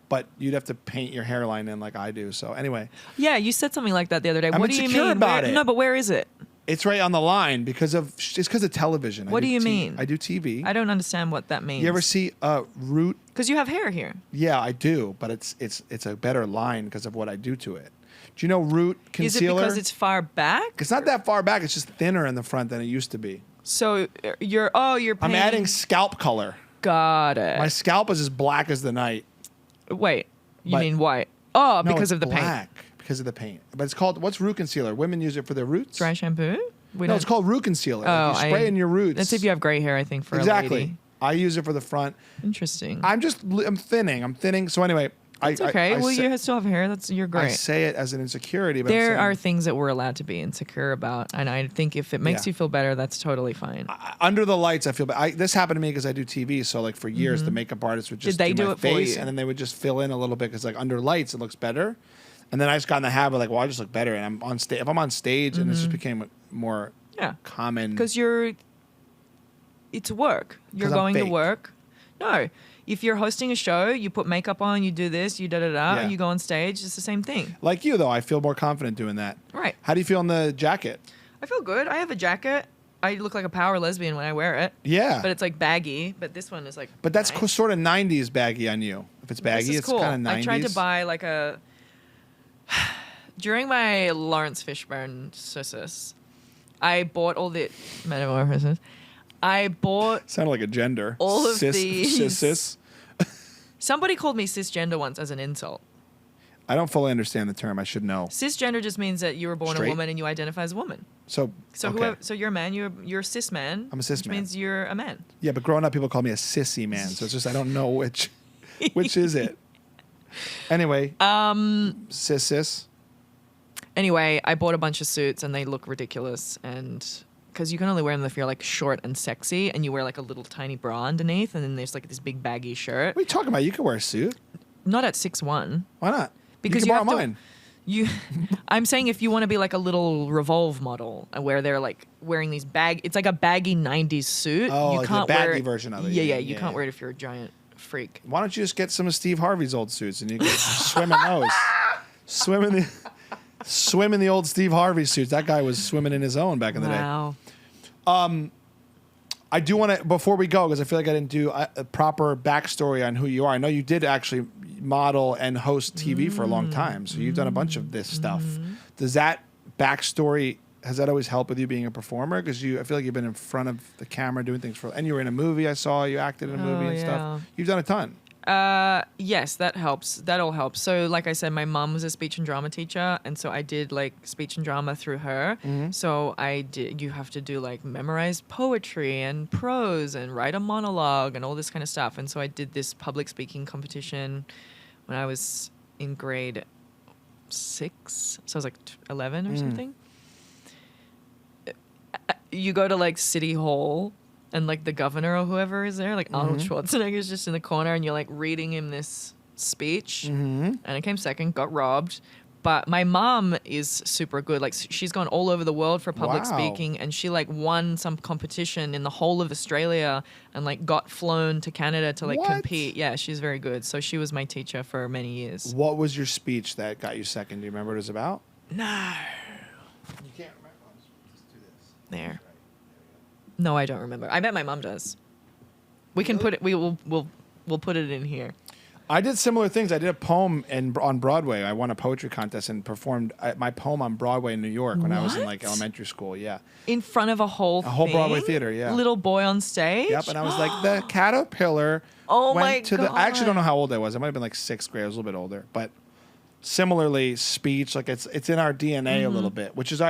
but you'd have to paint your hairline in like I do. So anyway, Yeah, you said something like that the other day. I'm What do you insecure mean? about it. No, but where is it? it's right on the line because of television. What do you mean? I do TV. I don't understand what that means. You ever see Root? Because you have hair here. Yeah, I do, but it's a better line because of what I do to it. Do you know Root Is it concealer? because it's far back? It's not that far back. It's just thinner in the front than it used to be. So you're I'm painting. adding scalp color. Got it. My scalp is as black as the night. Wait, you But- mean white? Oh, No, because it's of the paint. black. Because of the paint. But it's called, what's root concealer? Women use it for their roots. Dry shampoo? We No, don't- it's called root concealer. Oh, Like you spray in your roots. That's if you have gray hair, I think, for a exactly. lady. I use it for the front. Interesting. I'm thinning. So anyway, It's okay. I Well, say, you still have hair. You're I great. say it as an insecurity, but I'm There saying, are things that we're allowed to be insecure about, and I think if it makes Yeah. you feel better, that's totally fine. under the lights, I feel bad. This happened to me because I do TV. So like for years, the makeup artist would just they do do my it for face, you? and then they would just fill in a little bit because like under lights it looks better. And then I just got in the habit like, well, I just look better, and I'm on stage. If I'm on stage, and it just became more Yeah. common. Because it's work. You're 'Cause I'm going to fake. work. No. If you're hosting a show, you put makeup on, you do this, you da-da-da, Yeah. you go on stage, it's the same thing. Like you, though, I feel more confident doing that. Right. How do you feel in the jacket? I feel good. I have a jacket. I look like a power lesbian when I wear it. Yeah. But it's like baggy. But this one is like. But that's nice. sort of 90s baggy on you. If it's baggy, This is it's cool. kind of 90s. I tried to buy like a. During my Lawrence Fishburne cissus, I bought all the Metamorphosis. I bought Sounded like a gender. all of these. Cis. Somebody called me cisgender once as an insult. I don't fully understand the term. I should know. Cisgender just means that you were born Straight? a woman and you identify as a woman. So okay. So you're a man. You're a cis man. I'm a cis which man. means you're a man. Yeah, but growing up, people call me a sissy man. So it's just I don't know which is it. Anyway, cis. Anyway, I bought a bunch of suits and they look ridiculous, and because you can only wear them if you're like short and sexy, and you wear like a little tiny bra underneath, and then there's like this big baggy shirt. What are you talking about? You can wear a suit. Not at 6'1". Why not? Because you you can borrow have to- mine. You, I'm saying if you want to be like a little Revolve model, where they're like wearing these it's like a baggy '90s suit. Oh, you like the can't baggy wear it. version of it. Yeah, Yeah, you yeah, can't yeah. wear it if you're a giant freak. Why don't you just get some of Steve Harvey's old suits and you can swim in those? Swim in the old Steve Harvey suits. That guy was swimming in his own back in the day. Wow. I do want to, before we go, because I feel like I didn't do a proper backstory on who you are. I know you did actually model and host TV for a long time, so you've done a bunch of this stuff. Does that backstory, has that always helped with you being a performer? Because I feel like you've been in front of the camera doing things and you were in a movie. I saw you acted in a movie and yeah. stuff. You've done a ton. Yes, that helps. That all helps. So, like I said, my mom was a speech and drama teacher, and so I did like speech and drama through her. So you have to do like memorize poetry and prose and write a monologue and all this kind of stuff. And so I did this public speaking competition when I was in grade 6. So I was like 11 or something. You go to like City Hall, and like the governor or whoever is there, like Arnold Schwarzenegger's just in the corner, and you're like reading him this speech. And I came second, got robbed. But my mom is super good. Like she's gone all over the world for public Wow. speaking, and she like won some competition in the whole of Australia and like got flown to Canada to like What? compete. Yeah, she's very good. So she was my teacher for many years. What was your speech that got you second? Do you remember what it was about? No. You can't remember. Let's do this. There. No, I don't remember. I bet my mom does. We can put it. We'll put it in here. I did similar things. I did a poem on Broadway. I won a poetry contest and performed my poem on Broadway in New York when I was in like What? elementary school. Yeah. In front of a whole Broadway thing? theater, yeah. Little boy on stage. Yep. And I was like, the caterpillar Oh went my to the. I actually don't know God. how old I was. I might have been like 6th grade. I was a little bit older. But similarly, speech, like it's in our DNA a little bit, which is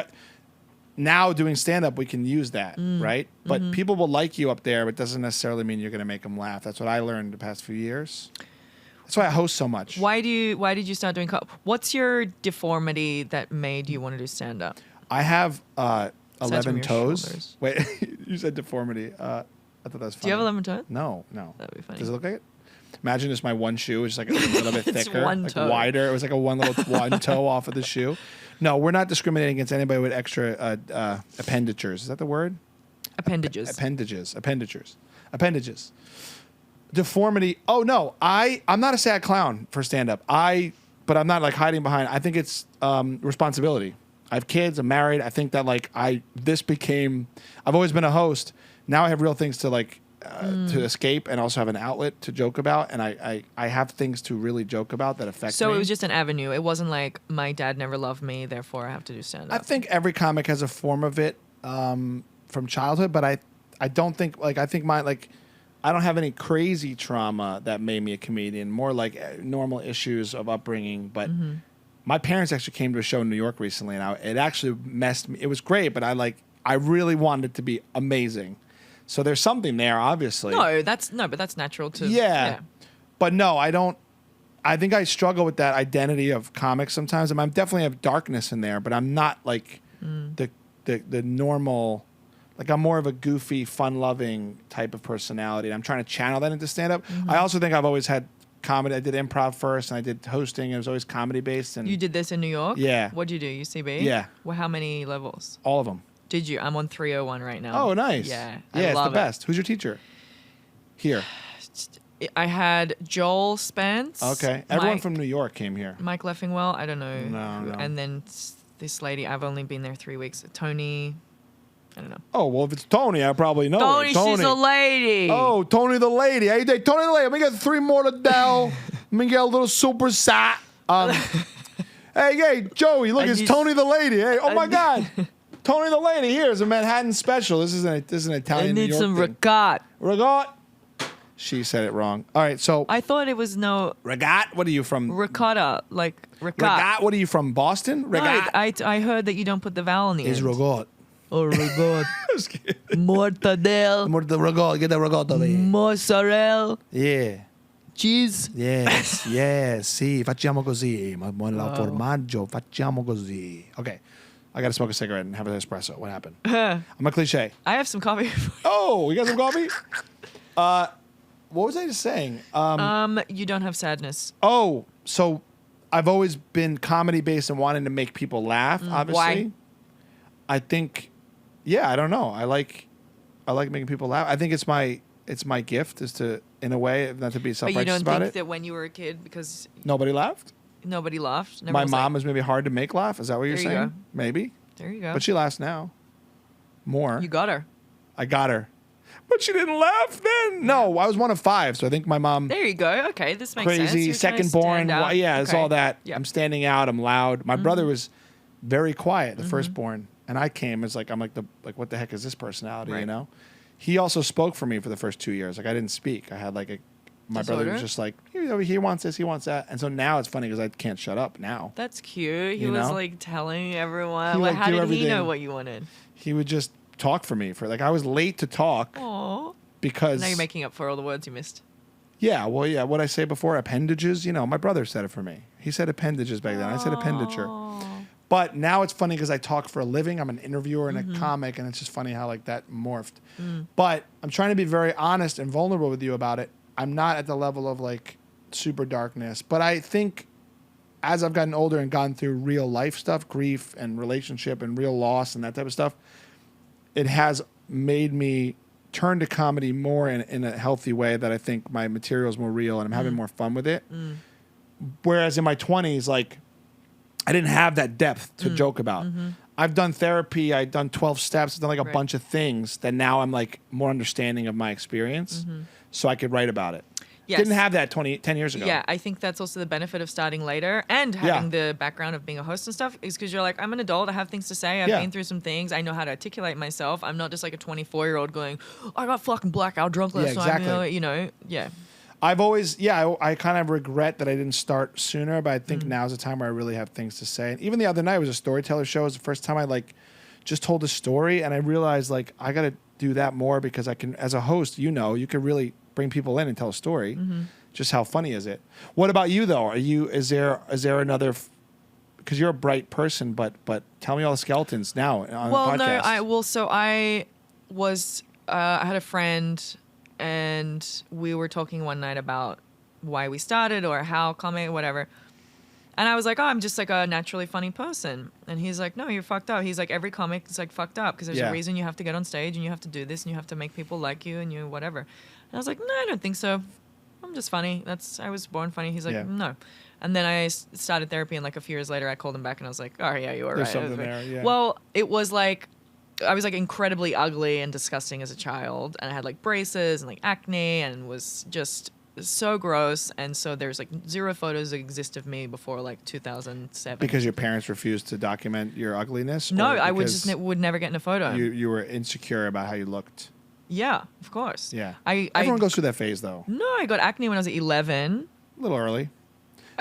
now doing stand up, we can use that, right? But people will like you up there, but it doesn't necessarily mean you're going to make them laugh. That's what I learned the past few years. That's why I host so much. Why did you start doing what's your deformity that made you want to do stand up? I have from 11 your toes. shoulders. Wait, you said deformity. I thought that was funny. Do you have 11 toes? No. That'd be funny. Does it look like it? Imagine just my one shoe is like a little bit It's thicker, one like toe. wider. It was like one toe off of the shoe. No, we're not discriminating against anybody with extra appenditures. Is that the word? Appendages. Appendages. Deformity. Oh no, I'm not a sad clown for stand up. But I'm not like hiding behind. I think it's responsibility. I have kids. I'm married. I think that like I've always been a host. Now I have real things to like to escape and also have an outlet to joke about. And I have things to really joke about that affect me. So it was just an avenue. It wasn't like my dad never loved me, therefore I have to do stand I up. think every comic has a form of it from childhood, but I don't think like I think mine like I don't have any crazy trauma that made me a comedian. More like normal issues of upbringing. But my parents actually came to a show in New York recently, and it actually messed me. It was great, but I really wanted it to be amazing. So there's something there, obviously. but that's natural too. Yeah. But no, I don't. I think I struggle with that identity of comics sometimes. I definitely have darkness in there, but I'm not like the normal. Like I'm more of a goofy, fun-loving type of personality. And I'm trying to channel that into stand-up. I also think I've always had comedy. I did improv first, and I did hosting. And it was always comedy-based. And You did this in New York? Yeah. What'd you do? UCB? Yeah. Well, how many levels? all of them. Did you? I'm on 301 right now. Oh, nice. Yeah. Yeah, it's the best. Who's your teacher? Here. I had Joel Spence. Okay. Everyone from New York came here. Mike Leffingwell. I don't know. No. And then this lady, I've only been there 3 weeks. Tony. I don't know. Oh, well, if it's Tony, I probably know her. Tony, she's a lady. Oh, Tony the lady. Hey, Tony the lady. Let me get 3 more to Dell. Let me get a little super sat. Hey, Joey, look, it's Tony the lady. Hey, oh my God. Tony the lady. Here's a Manhattan special. This is an Italian New I need York some thing. regat. Regat. She said it wrong. All right, so. I thought it was no. Regat? What are you from? Ricotta, like regat. Regat? What are you from, Boston? Regat? No, I heard that you don't put the vowel in the It's end. regat. Oh, regat. Mortadelle. Regat. Get the regatta, baby. Mozzarella. Yeah. Cheese. Yes, yes, sì, facciamo così. Ma buon formaggio, facciamo così. Okay, I gotta smoke a cigarette and have an espresso. What happened? I'm a cliche. I have some coffee. Oh, you got some coffee? What was I just saying? You don't have sadness. Oh, so I've always been comedy based and wanting to make people laugh. Obviously, why? I think, yeah, I don't know. I like making people laugh. I think it's my gift is to, in a way, not to be But self-righteous you don't about think it. that when you were a kid, because Nobody laughed. nobody laughed. My mom is maybe hard to make laugh. Is that what you're There you saying? go. Maybe. There you go. But she laughs now. More. You got her. I got her. But she didn't laugh then. No, I was one of 5, so I think my mom There you go. Okay, this makes sense. crazy, You're trying to second born. stand out. Yeah, it's Okay. all that. Yeah. I'm standing out. I'm loud. My brother was very quiet, the firstborn, and I came as I'm like what the heck is this personality? You Right. know. He also spoke for me for the first 2 years. Like I didn't speak. I had like my brother Disorder? was just like he wants this, he wants that, and so now it's funny because I can't shut up now. That's cute. He You was know? like telling everyone. He would, like, How do did he everything. know what you wanted? He would just talk for me for I was late to talk Oh. because Now you're making up for all the words you missed. yeah, well, yeah, what I say before, appendages, my brother said it for me. He said appendages back then. I said appenditure. But now it's funny because I talk for a living. I'm an interviewer and a comic, and it's just funny how that morphed. But I'm trying to be very honest and vulnerable with you about it. I'm not at the level of super darkness, but I think as I've gotten older and gone through real life stuff, grief and relationship and real loss and that type of stuff, it has made me turn to comedy more in a healthy way that I think my material is more real and I'm having more fun with it. Whereas in my 20s, I didn't have that depth to joke about. I've done therapy. I've done 12 steps. I've done a Right. bunch of things that now I'm more understanding of my experience so I could write about it. Yes. Didn't have that 10 years ago. Yeah, I think that's also the benefit of starting later and having the background of being a host and stuff is because you're I'm an adult. I have things to say. I've been through some things. I know how to articulate myself. I'm not just like a 24-year-old going, I got fucking blackout drunk last exactly. night. Yeah. I've always, I kind of regret that I didn't start sooner, but I think now's the time where I really have things to say. And even the other night was a storyteller show. It was the first time I just told a story, and I realized I got to do that more because I can, as a host, you can really bring people in and tell a story. Just how funny is it? What about you though? Is there another? Because you're a bright person, but tell me all the skeletons now on the podcast. So I was I had a friend and we were talking one night about why we started or how comedy, whatever. And I was like, oh, I'm just a naturally funny person. And he's like, no, you're fucked up. He's like, every comic is fucked up because there's a reason you have to get on stage and you have to do this and you have to make people like you and you whatever. And I was like, no, I don't think so. I'm just funny. I was born funny. He's like, no. And then I started therapy and a few years later I called him back and I was like, oh yeah, you were There's right. something there, yeah. Well, it was I was incredibly ugly and disgusting as a child, and I had braces and acne and was just so gross. And so there's 0 photos that exist of me before 2007. Because your parents refused to document your ugliness? No, or I because would never get in a photo. You were insecure about how you looked. Yeah, of course. Yeah. Everyone goes through that phase though. No, I got acne when I was 11 A little early.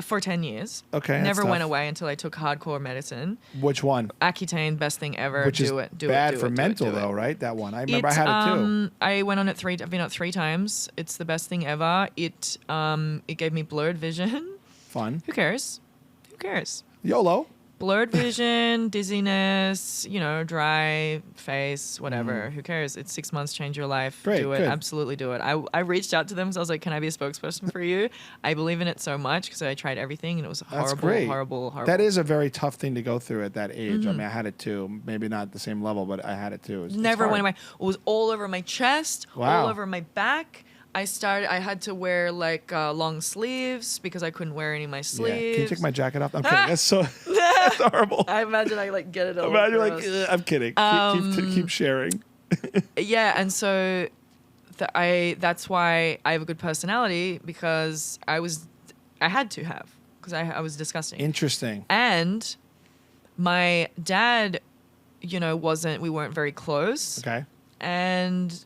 for 10 years. Okay, that's Never went tough. away until I took hardcore medicine. Which one? Accutane, best thing ever. Which is bad for mental though, right? That one. I remember I had it too. I went on it I've been on it 3 times. It's the best thing ever. It gave me blurred vision. Fun. Who cares? Who cares? YOLO. blurred vision, dizziness, dry face, whatever. Who cares? It's 6 months, change your life. Great, do it. good. Absolutely do it. I reached out to them because I was like, can I be a spokesperson for you? I believe in it so much because I tried everything and it was That's horrible, great. horrible. That is a very tough thing to go through at that age. I mean, I had it too. Maybe not at the same level, but I had it too. It's Never hard. went away. It was all over my chest, Wow. all over my back. I had to wear like long sleeves because I couldn't wear any of my Yeah. sleeves. Can you take my jacket off? I'm kidding. That's so that's horrible. I imagine I like get it all. Imagine like, gross. I'm kidding. Keep sharing. Yeah, and so that's why I have a good personality because I had to have because I was disgusting. Interesting. And my dad, we weren't very close. Okay. And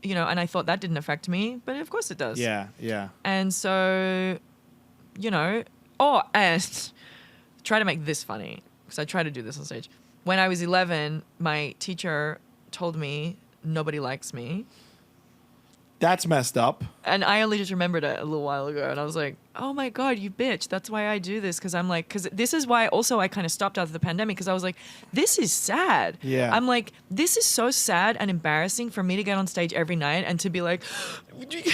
and I thought that didn't affect me, but of course it does. Yeah. Yeah. And so, and try to make this funny because I try to do this on stage. When I was 11, my teacher told me nobody likes me. That's messed up. And I only just remembered it a little while ago. And I was like, oh my God, you bitch. That's why I do this. Because this is why also I kind of stopped after the pandemic because I was like, this is sad. Yeah. I'm like, this is so sad and embarrassing for me to get on stage every night and to be like, do you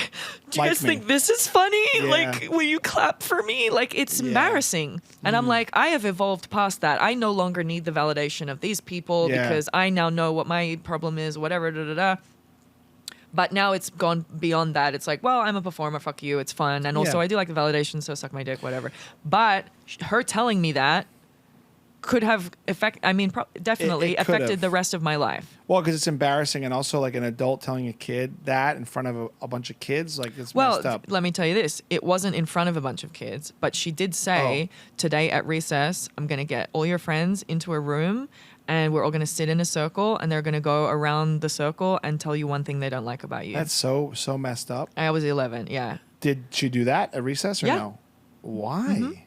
guys think this is funny? Yeah. Like, will you clap for me? Like, it's embarrassing. And I'm like, I have evolved past that. I no longer need the validation of these people because I now know what my problem is, whatever, But now it's gone beyond that. It's like, well, I'm a performer. Fuck you. It's fun. And also I do like the validation. So suck my dick, whatever. But her telling me that could have definitely It could affected have. the rest of my life. Well, because it's embarrassing, and also like an adult telling a kid that in front of a bunch of kids, like it's messed up. Let me tell you this. It wasn't in front of a bunch of kids, but she did say today at recess, I'm going to get all your friends into a room and we're all going to sit in a circle and they're going to go around the circle and tell you one thing they don't like about you. That's so messed up. I was 11. Yeah. Did she do that at recess or Yeah. no? Why?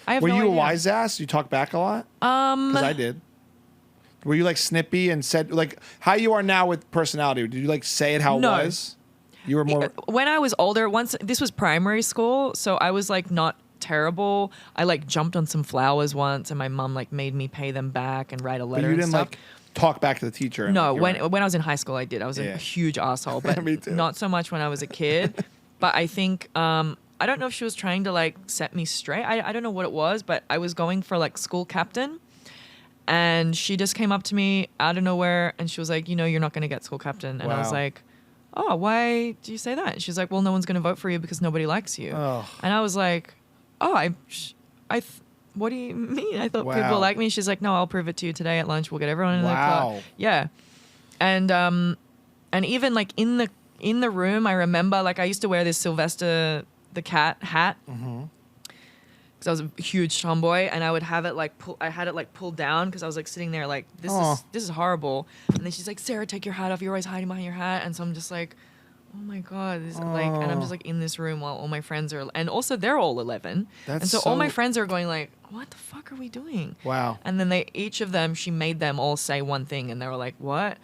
I have Were no you idea. a wise ass? You talk back a lot? Because I did. Were you like snippy and said like how you are now with personality? Did you like say it how No. it was? You were more. When I was older, this was primary school, so I was like not terrible. I like jumped on some flowers once, and my mom like made me pay them back and write a But letter. you and didn't stuff. like talk back to the teacher. and, No, like, you when I was in high school, I did. I was Yeah. a huge asshole, but Me too. not so much when I was a kid. But I think I don't know if she was trying to like set me straight. I don't know what it was, but I was going for like school captain. And she just came up to me out of nowhere and she was like, you're not going to get school captain. And I was Wow. like, oh, why do you say that? And she's like, well, no one's going to vote for you because nobody likes you. Oh. And I was like, oh, what do you mean? I thought Wow. people like me. She's like, no, I'll prove it to you today at lunch. We'll get everyone in the Wow. club. Yeah. And even like in the room, I remember like I used to wear this Sylvester the Cat hat. Because I was a huge tomboy, and I would have it like pulled down because I was like sitting there like this is horrible. And then she's like, Sarah, take your hat off. You're always hiding behind your hat. And so I'm just like, oh my God, this like, and I'm just like in this room while all my friends are, and also they're all 11, That's and so all my so- friends are going like, what the fuck are we doing? Wow. And then each of them, she made them all say one thing, and they were like, what?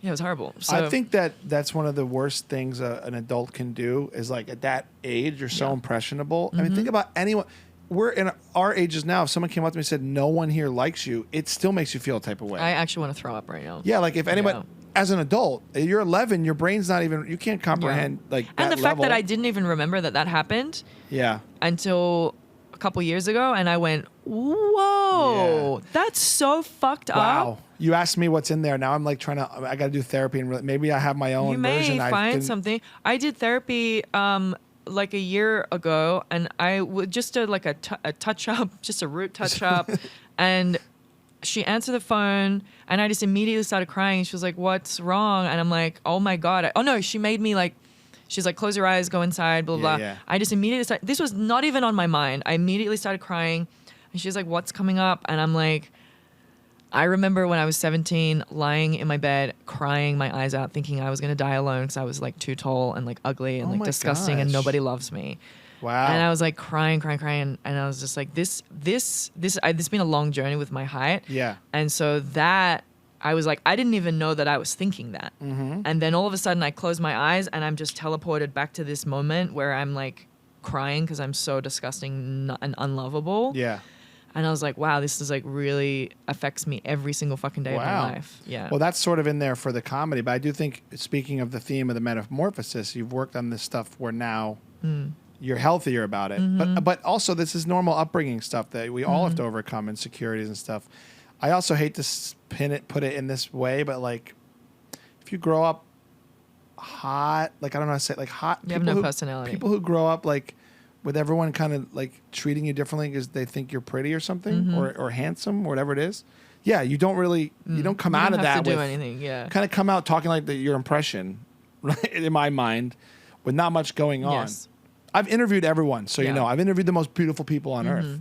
Yeah, it was horrible. So I think that's one of the worst things an adult can do is like at that age, you're so impressionable. I mean, think about anyone. We're in our ages now. If someone came up to me and said, no one here likes you, it still makes you feel a type of way. I actually want to throw up right now. Yeah, like if anybody, Yeah. as an adult, you're 11, your brain's not even, you can't comprehend like that And the fact level. that I didn't even remember that happened Yeah. until a couple years ago, and I went, whoa, Yeah. that's so fucked Wow. up. You asked me what's in there. Now I'm like I got to do therapy and maybe I have my own You may version. find something. I did therapy like a year ago, and I would just did like a touch up, just a root touch up, and she answered the phone, and I just immediately started crying. She was like, "What's wrong?" And I'm like, "Oh my God!" Oh no, she made me like. She's like, "Close your eyes, go inside, blah blah." Yeah. I just immediately started. This was not even on my mind. I immediately started crying, and she's like, "What's coming up?" And I'm like. I remember when I was 17, lying in my bed, crying my eyes out, thinking I was going to die alone because I was like too tall and like ugly and Oh like my disgusting and gosh. nobody loves me. Wow. And I was like crying. And I was just like, this been a long journey with my height. Yeah. And so that I was like, I didn't even know that I was thinking that. Mm-hmm. And then all of a sudden I close my eyes and I'm just teleported back to this moment where I'm like crying because I'm so disgusting and unlovable. Yeah. And I was like, wow, this is like really affects me every single fucking day of my life. Yeah. Well, that's sort of in there for the comedy. But I do think, speaking of the theme of the metamorphosis, you've worked on this stuff where now you're healthier about it. But also, this is normal upbringing stuff that we all have to overcome, insecurities and stuff. I also hate to put it in this way, but like, if you grow up hot, like I don't know how to say it, like hot. You have no personality. People who grow up like with everyone kind of like treating you differently because they think you're pretty or something or handsome or whatever it is. Yeah, you don't really you don't come out of that to with do anything. Yeah, kind of come out talking like your impression, right? In my mind, with not much going on. Yes. I've interviewed everyone, so you know I've interviewed the most beautiful people on earth.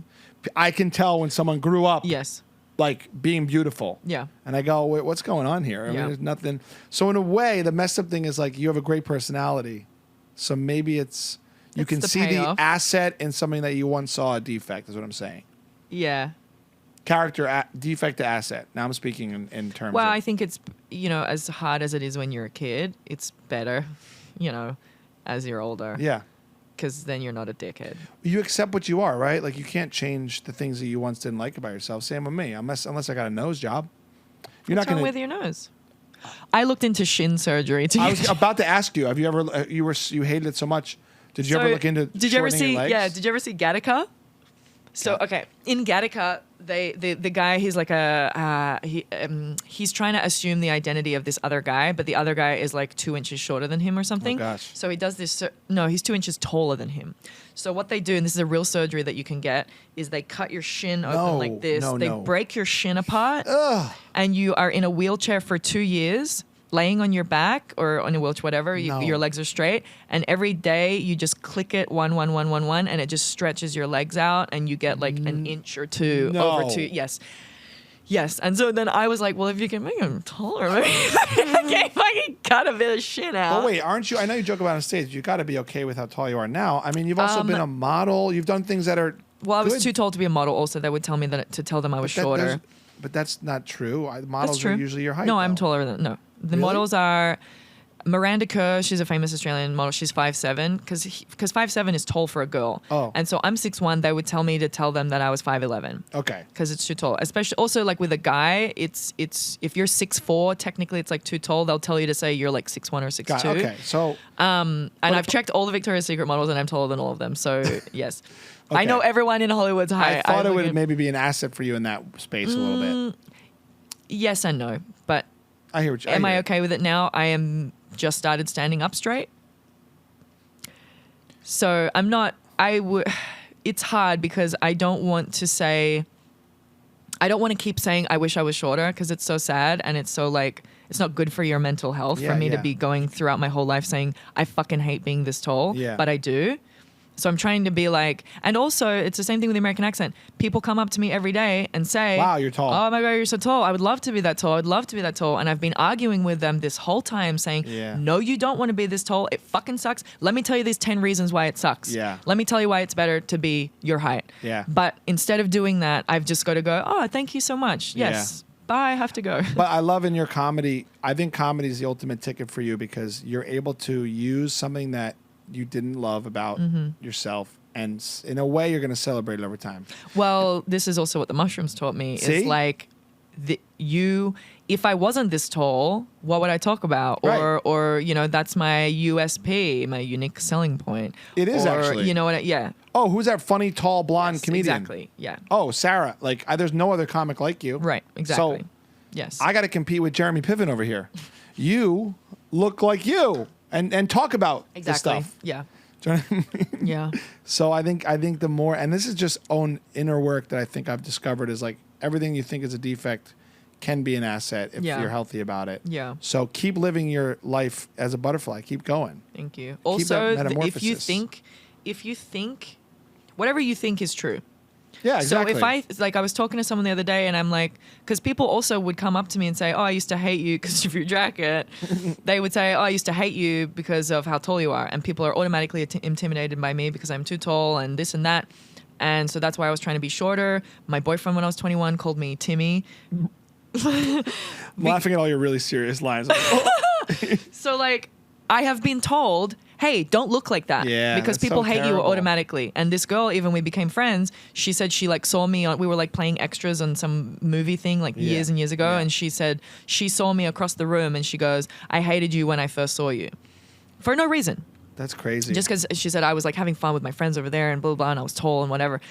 I can tell when someone grew up. Yes. Like being beautiful. Yeah. And I go, wait, what's going on here? I mean, there's nothing. So in a way, the messed up thing is like you have a great personality. So maybe you can the see payoff. the asset in something that you once saw a defect, is what I'm saying. Yeah. Character defect to asset. Now I'm speaking in terms Well, of. I think it's, as hard as it is when you're a kid, it's better, as you're older. Yeah. Because then you're not a dickhead. You accept what you are, right? Like you can't change the things that you once didn't like about yourself. Same with me. Unless I got a nose job. You're What's not wrong going with your nose? I looked into shin surgery. I was about to ask you, have you ever, you hated it so much. Did you ever look into Did you ever shortening see, your legs? yeah, did you ever see Gattaca? So, okay, in Gattaca, the guy, he's like he's trying to assume the identity of this other guy, but the other guy is like 2 inches shorter than him or something. Oh, gosh. So he does this, no, he's 2 inches taller than him. So what they do, and this is a real surgery that you can get, is they cut your shin open like this. They break your shin apart, and you are in a wheelchair for 2 years, laying on your back or on a wheelchair, whatever, your legs are straight. And every day you just click it 1, 1, 1, 1, 1, and it just stretches your legs out and you get like an inch or two over two. Yes. Yes. And so then I was like, well, if you can make them taller, maybe I can cut a bit of shin out. Oh, wait, aren't you? I know you joke about it on stage. You got to be okay with how tall you are now. I mean, you've also been a model. You've done things that are. Well, I was good. too tall to be a model also. They would tell me to tell them I was shorter. But that's not true. Models That's true. are usually your height. No, though. I'm taller than, no. The Really? models are Miranda Kerr. She's a famous Australian model. She's 5'7", because 5'7" is tall for a girl. Oh. And so I'm 6'1". They would tell me to tell them that I was 5'11". Okay. Because it's too tall. Especially also like with a guy, it's if you're 6'4", technically it's like too tall. They'll tell you to say you're like 6'1" or 6'2". Okay. So. And I've checked all the Victoria's Secret models and I'm taller than all of them. So yes. Okay. I know everyone in Hollywood's height. I thought it would maybe be an asset for you in that space a little bit. Yes and no. But I hear what you am I okay with it now? I am just started standing up straight. So I'm not, it's hard because I don't want to keep saying I wish I was shorter because it's so sad and it's so like, it's not good for your mental health for me to be going throughout my whole life saying I fucking hate being this tall, but I do. So I'm trying to be like, and also it's the same thing with the American accent. People come up to me every day and say, wow, you're tall. Oh my God, you're so tall. I would love to be that tall. I'd love to be that tall. And I've been arguing with them this whole time saying, no, you don't want to be this tall. It fucking sucks. Let me tell you these 10 reasons why it sucks. Yeah. Let me tell you why it's better to be your height. Yeah. But instead of doing that, I've just got to go, oh, thank you so much. Yes. Bye, I have to go. But I love in your comedy, I think comedy is the ultimate ticket for you because you're able to use something that you didn't love about yourself. And in a way, you're going to celebrate it over time. Well, this is also what the mushrooms taught me. See? It's like if I wasn't this tall, what would I talk about? Right. Or that's my USP, my unique selling point. It is actually. You know what? Yeah. Oh, who's that funny, tall, blonde comedian? Exactly. Yeah. Oh, Sarah. Like, there's no other comic like you. Right. Exactly. So yes. I got to compete with Jeremy Piven over here. You look like you and talk about the stuff. Yeah. Do you know what I mean? Yeah. So I think the more, and this is just own inner work that I think I've discovered is like everything you think is a defect can be an asset if you're healthy about it. Yeah. So keep living your life as a butterfly. Keep going. Thank you. Keep Also, that if you think, whatever you think is true. Yeah, exactly. So if I was talking to someone the other day and I'm like, because people also would come up to me and say, oh, I used to hate you because of your jacket. They would say, oh, I used to hate you because of how tall you are. And people are automatically intimidated by me because I'm too tall and this and that. And so that's why I was trying to be shorter. My boyfriend when I was 21 called me Timmy. I'm laughing at all your really serious lines. So like I have been told, hey, don't look like that. Yeah, because that's people so hate you terrible. automatically. And this girl, even we became friends, she said she like saw me on, we were like playing extras on some movie thing like years and years ago. Yeah. And she said she saw me across the room and she goes, I hated you when I first saw you. For no reason. That's crazy. Just because she said I was like having fun with my friends over there and blah, blah, blah, and I was tall and whatever.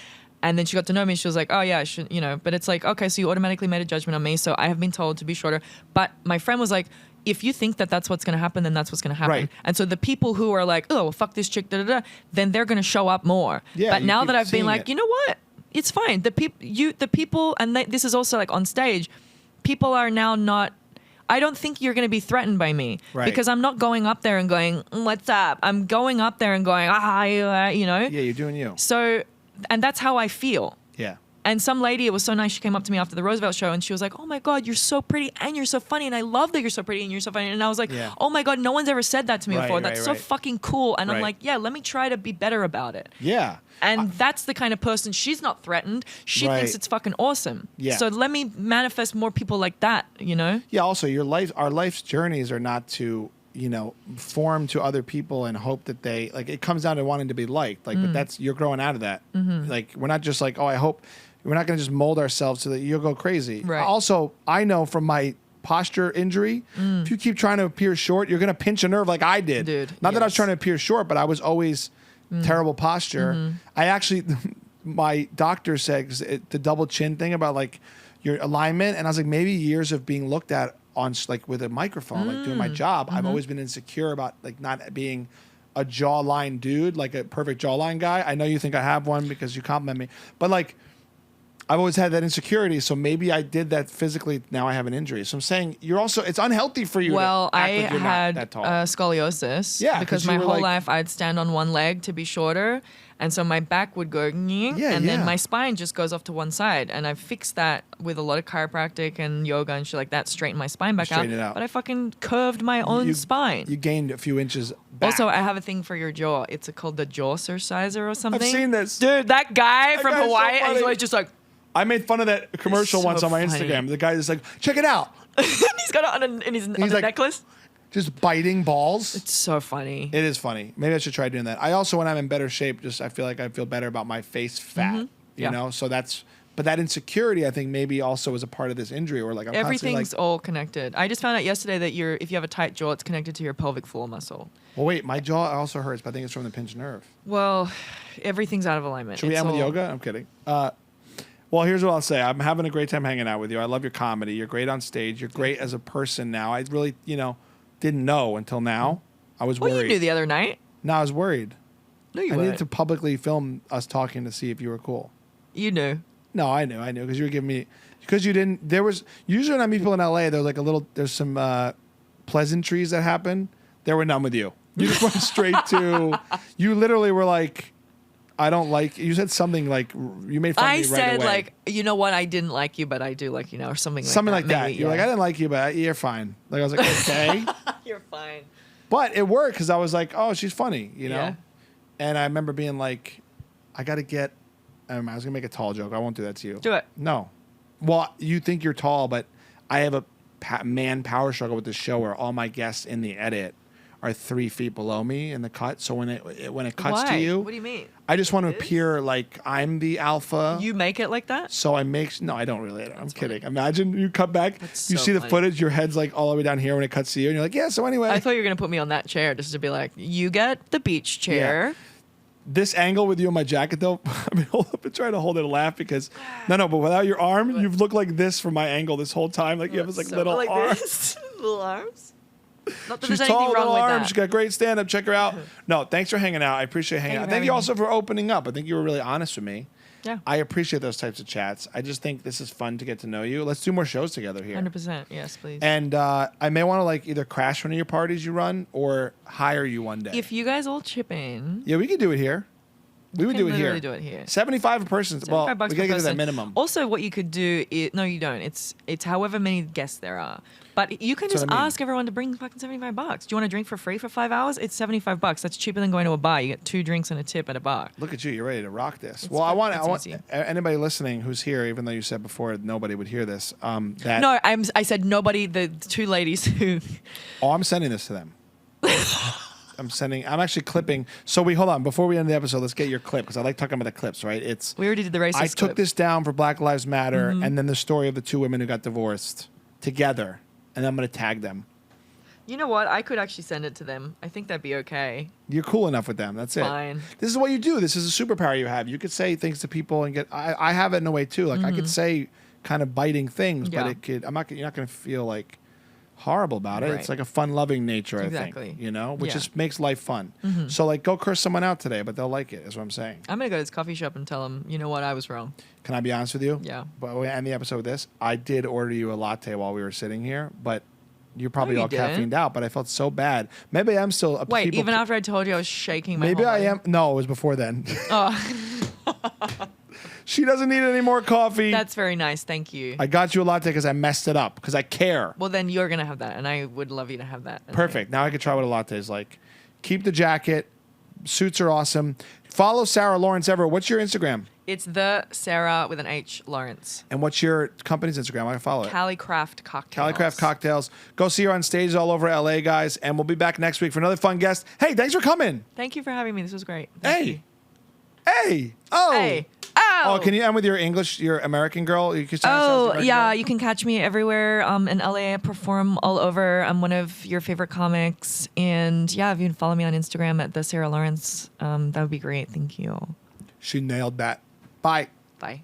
And then she got to know me. She was like, oh, yeah, I should, you know. But it's like, okay, so you automatically made a judgment on me. So I have been told to be shorter. But my friend was like, if you think that that's what's going to happen, then that's what's going to happen. Right. And so the people who are like, oh, well, fuck this chick, da, da, da, then they're going to show up more. Yeah, but you now keep that I've been seeing like, it. you know what? It's fine. The people, and this is also like on stage, people are now not, I don't think you're going to be threatened by me. Right. Because I'm not going up there and going, what's up? I'm going up there and going, you know? Yeah, you're doing you. So, and that's how I feel. Yeah. And some lady, it was so nice, she came up to me after the Roosevelt show and she was like, oh my God, you're so pretty and you're so funny. And I love that you're so pretty and you're so funny. And I was like, Yeah. oh my God, no one's ever said that to me Right, before. right, That's so right. fucking cool. And I'm Right. like, yeah, let me try to be better about it. Yeah. And that's the kind of person, she's not threatened. She Right. thinks it's fucking awesome. Yeah. So let me manifest more people like that, you know? Yeah. Also, our life's journeys are not to, form to other people and hope that they like. It comes down to wanting to be liked. Like, but you're growing out of that. Mm-hmm. Like, we're not just like, oh, I hope we're not going to just mold ourselves so that you'll go crazy. Right. Also, I know from my posture injury, if you keep trying to appear short, you're going to pinch a nerve like I did. Dude, Not that I was yes. trying to appear short, but I was always terrible posture. Mm-hmm. I actually, my doctor said 'cause the double chin thing about like your alignment, and I was like, maybe years of being looked at on like with a microphone, like doing my job. I've always been insecure about like not being a jawline dude, like a perfect jawline guy. I know you think I have one because you compliment me, but like I've always had that insecurity. So maybe I did that physically. Now I have an injury. So I'm saying it's unhealthy for you. Well, to act I like you're not had that tall. scoliosis. Yeah, 'cause because you my were whole like- life I'd stand on one leg to be shorter, and so my back would go, and then yeah. my spine just goes off to one side. And I fixed that with a lot of chiropractic and yoga and shit like that, straightened my spine back Straighten it out. But I fucking curved my own spine. You gained a few inches back. Also, I have a thing for your jaw. It's called the jaw exerciser or something. seen this. Dude, that guy from guy's so Hawaii, and he's funny. always just like, I made fun of that commercial so once on my funny. Instagram. The guy is like, check it out. he's got it on his like- necklace. Just biting balls. It's so funny. It is funny. Maybe I should try doing that. I also, when I'm in better shape, I feel like I feel better about my face fat. You Yeah. know, so but that insecurity, I think, maybe also is a part of this injury, or like I'm constantly Everything's all connected. I just found out yesterday that if you have a tight jaw, it's connected to your pelvic floor muscle. well, wait, my jaw also hurts, but I think it's from the pinched nerve. Well, everything's out of alignment. Should we It's end with all- yoga? I'm kidding. Well, here's what I'll say. I'm having a great time hanging out with you. I love your comedy. You're great on stage. You're great as a person now. I really, didn't know until now. I was Well, worried. you knew the other night. No, I was worried. No, you I weren't. needed to publicly film us talking to see if you were cool. You knew. No, I knew, because you were giving me, because you didn't. There was usually when I meet people in LA, there's like there's some pleasantries that happen. There were none with you. You just went straight to. You literally were like, I don't like. You said something like you made fun of I me right said away. like, you know what? I didn't like you, but I do like you now, or something like Something that. like that. Maybe, You're like, I didn't like you, but you're fine. Like I was like, okay, You're fine. but it worked because I was like, oh, she's funny, Yeah. And I remember being like, I got to get. I was gonna make a tall joke. I won't do that to you. Do it. No. Well, you think you're tall, but I have a man power struggle with this show where all my guests in the edit are 3 feet below me in the cut. So when it cuts Why? to you, What do you mean? I just want to This? appear like I'm the alpha. You make it like that? So I make no, I don't really. I'm kidding. Imagine you cut back, That's you so see the funny. footage, your head's like all the way down here when it cuts to you, and you're like, yeah. So anyway, I thought you were gonna put me on that chair just to be like, you get the beach chair. this angle with you on my jacket though, I mean, hold up and try to hold it to laugh because no, but without your arm, you've looked like this from my angle this whole time. Like you have this like So- little like arm. this. Little arms. Not that She's there's tall, anything wrong little with arms. that. She's got great stand up. Check her out. No, thanks for hanging out. I appreciate hanging Thank out. you for Thank you having also for opening up. I think you were really honest with me. Yeah. I appreciate those types of chats. I just think this is fun to get to know you. Let's do more shows together here. 100%. Yes, please. And I may want to like either crash one of your parties you run or hire you one day. If you guys all chip in, Yeah, we could do it here. We would can do it here. literally do it here. 75 a person. Well, we $75 gotta per get to that person. minimum. Also, what you could do is no, you don't. It's however many guests there are. But you can That's just what I mean. ask everyone to bring fucking $75. Do you want to drink for free for 5 hours? It's $75. That's cheaper than going to a bar. You get 2 drinks and a tip at a bar. Look at you. You're ready to rock this. It's Well, I fun. want It's easy. anybody listening who's here, even though you said before nobody would hear this. That No, I said nobody. The 2 ladies who. Oh, I'm sending this to them. I'm actually clipping. So hold on. Before we end the episode, let's get your clip because I like talking about the clips, right? We already did the racist I took clip. this down for Black Lives Matter and then the story of the two women who got divorced together. And I'm going to tag them. You know what? I could actually send it to them. I think that'd be okay. You're cool enough with them. That's it. Fine. This is what you do. This is a superpower you have. You could say things to people and get. I have it in a way too. Like I could say kind of biting things, but Yeah. it could. You're not going to feel like horrible about it. Right. It's like a fun, loving nature. Exactly. I think. You know, which Yeah. just makes life fun. So like, go curse someone out today, but they'll like it. Is what I'm saying. I'm gonna go to this coffee shop and tell them, you know what, I was wrong. Can I be honest with you? Yeah. But we end the episode with this. I did order you a latte while we were sitting here, but. You're probably No, you all didn't. caffeined out, but I felt so bad. Maybe I'm still. Wait, people- even after I told you I was shaking my Maybe whole I body. am. No, it was before then. Oh, She doesn't need any more coffee. that's very nice. Thank you. I got you a latte because I messed it up because I care. Well, then you're gonna have that, and I would love you to have that. And Perfect. Now I can try what a latte is like. Keep the jacket. Suits are awesome. Follow Sarah Lawrence Everett. What's your Instagram? It's the Sarah with an H Lawrence. And what's your company's Instagram? I can follow it. Cali Craft Cocktails. Cali Craft Cocktails. Go see her on stage all over LA, guys. And we'll be back next week for another fun guest. Hey, thanks for coming. Thank you for having me. This was great. Thank you. Hey. Oh. Hey. Oh. Oh, can you end with your English, your American girl? You can say Oh, American yeah. girl? You can catch me everywhere in LA. I perform all over. I'm one of your favorite comics. And yeah, if you can follow me on Instagram at the Sarah Lawrence, that would be great. Thank you. She nailed that. Bye. Bye.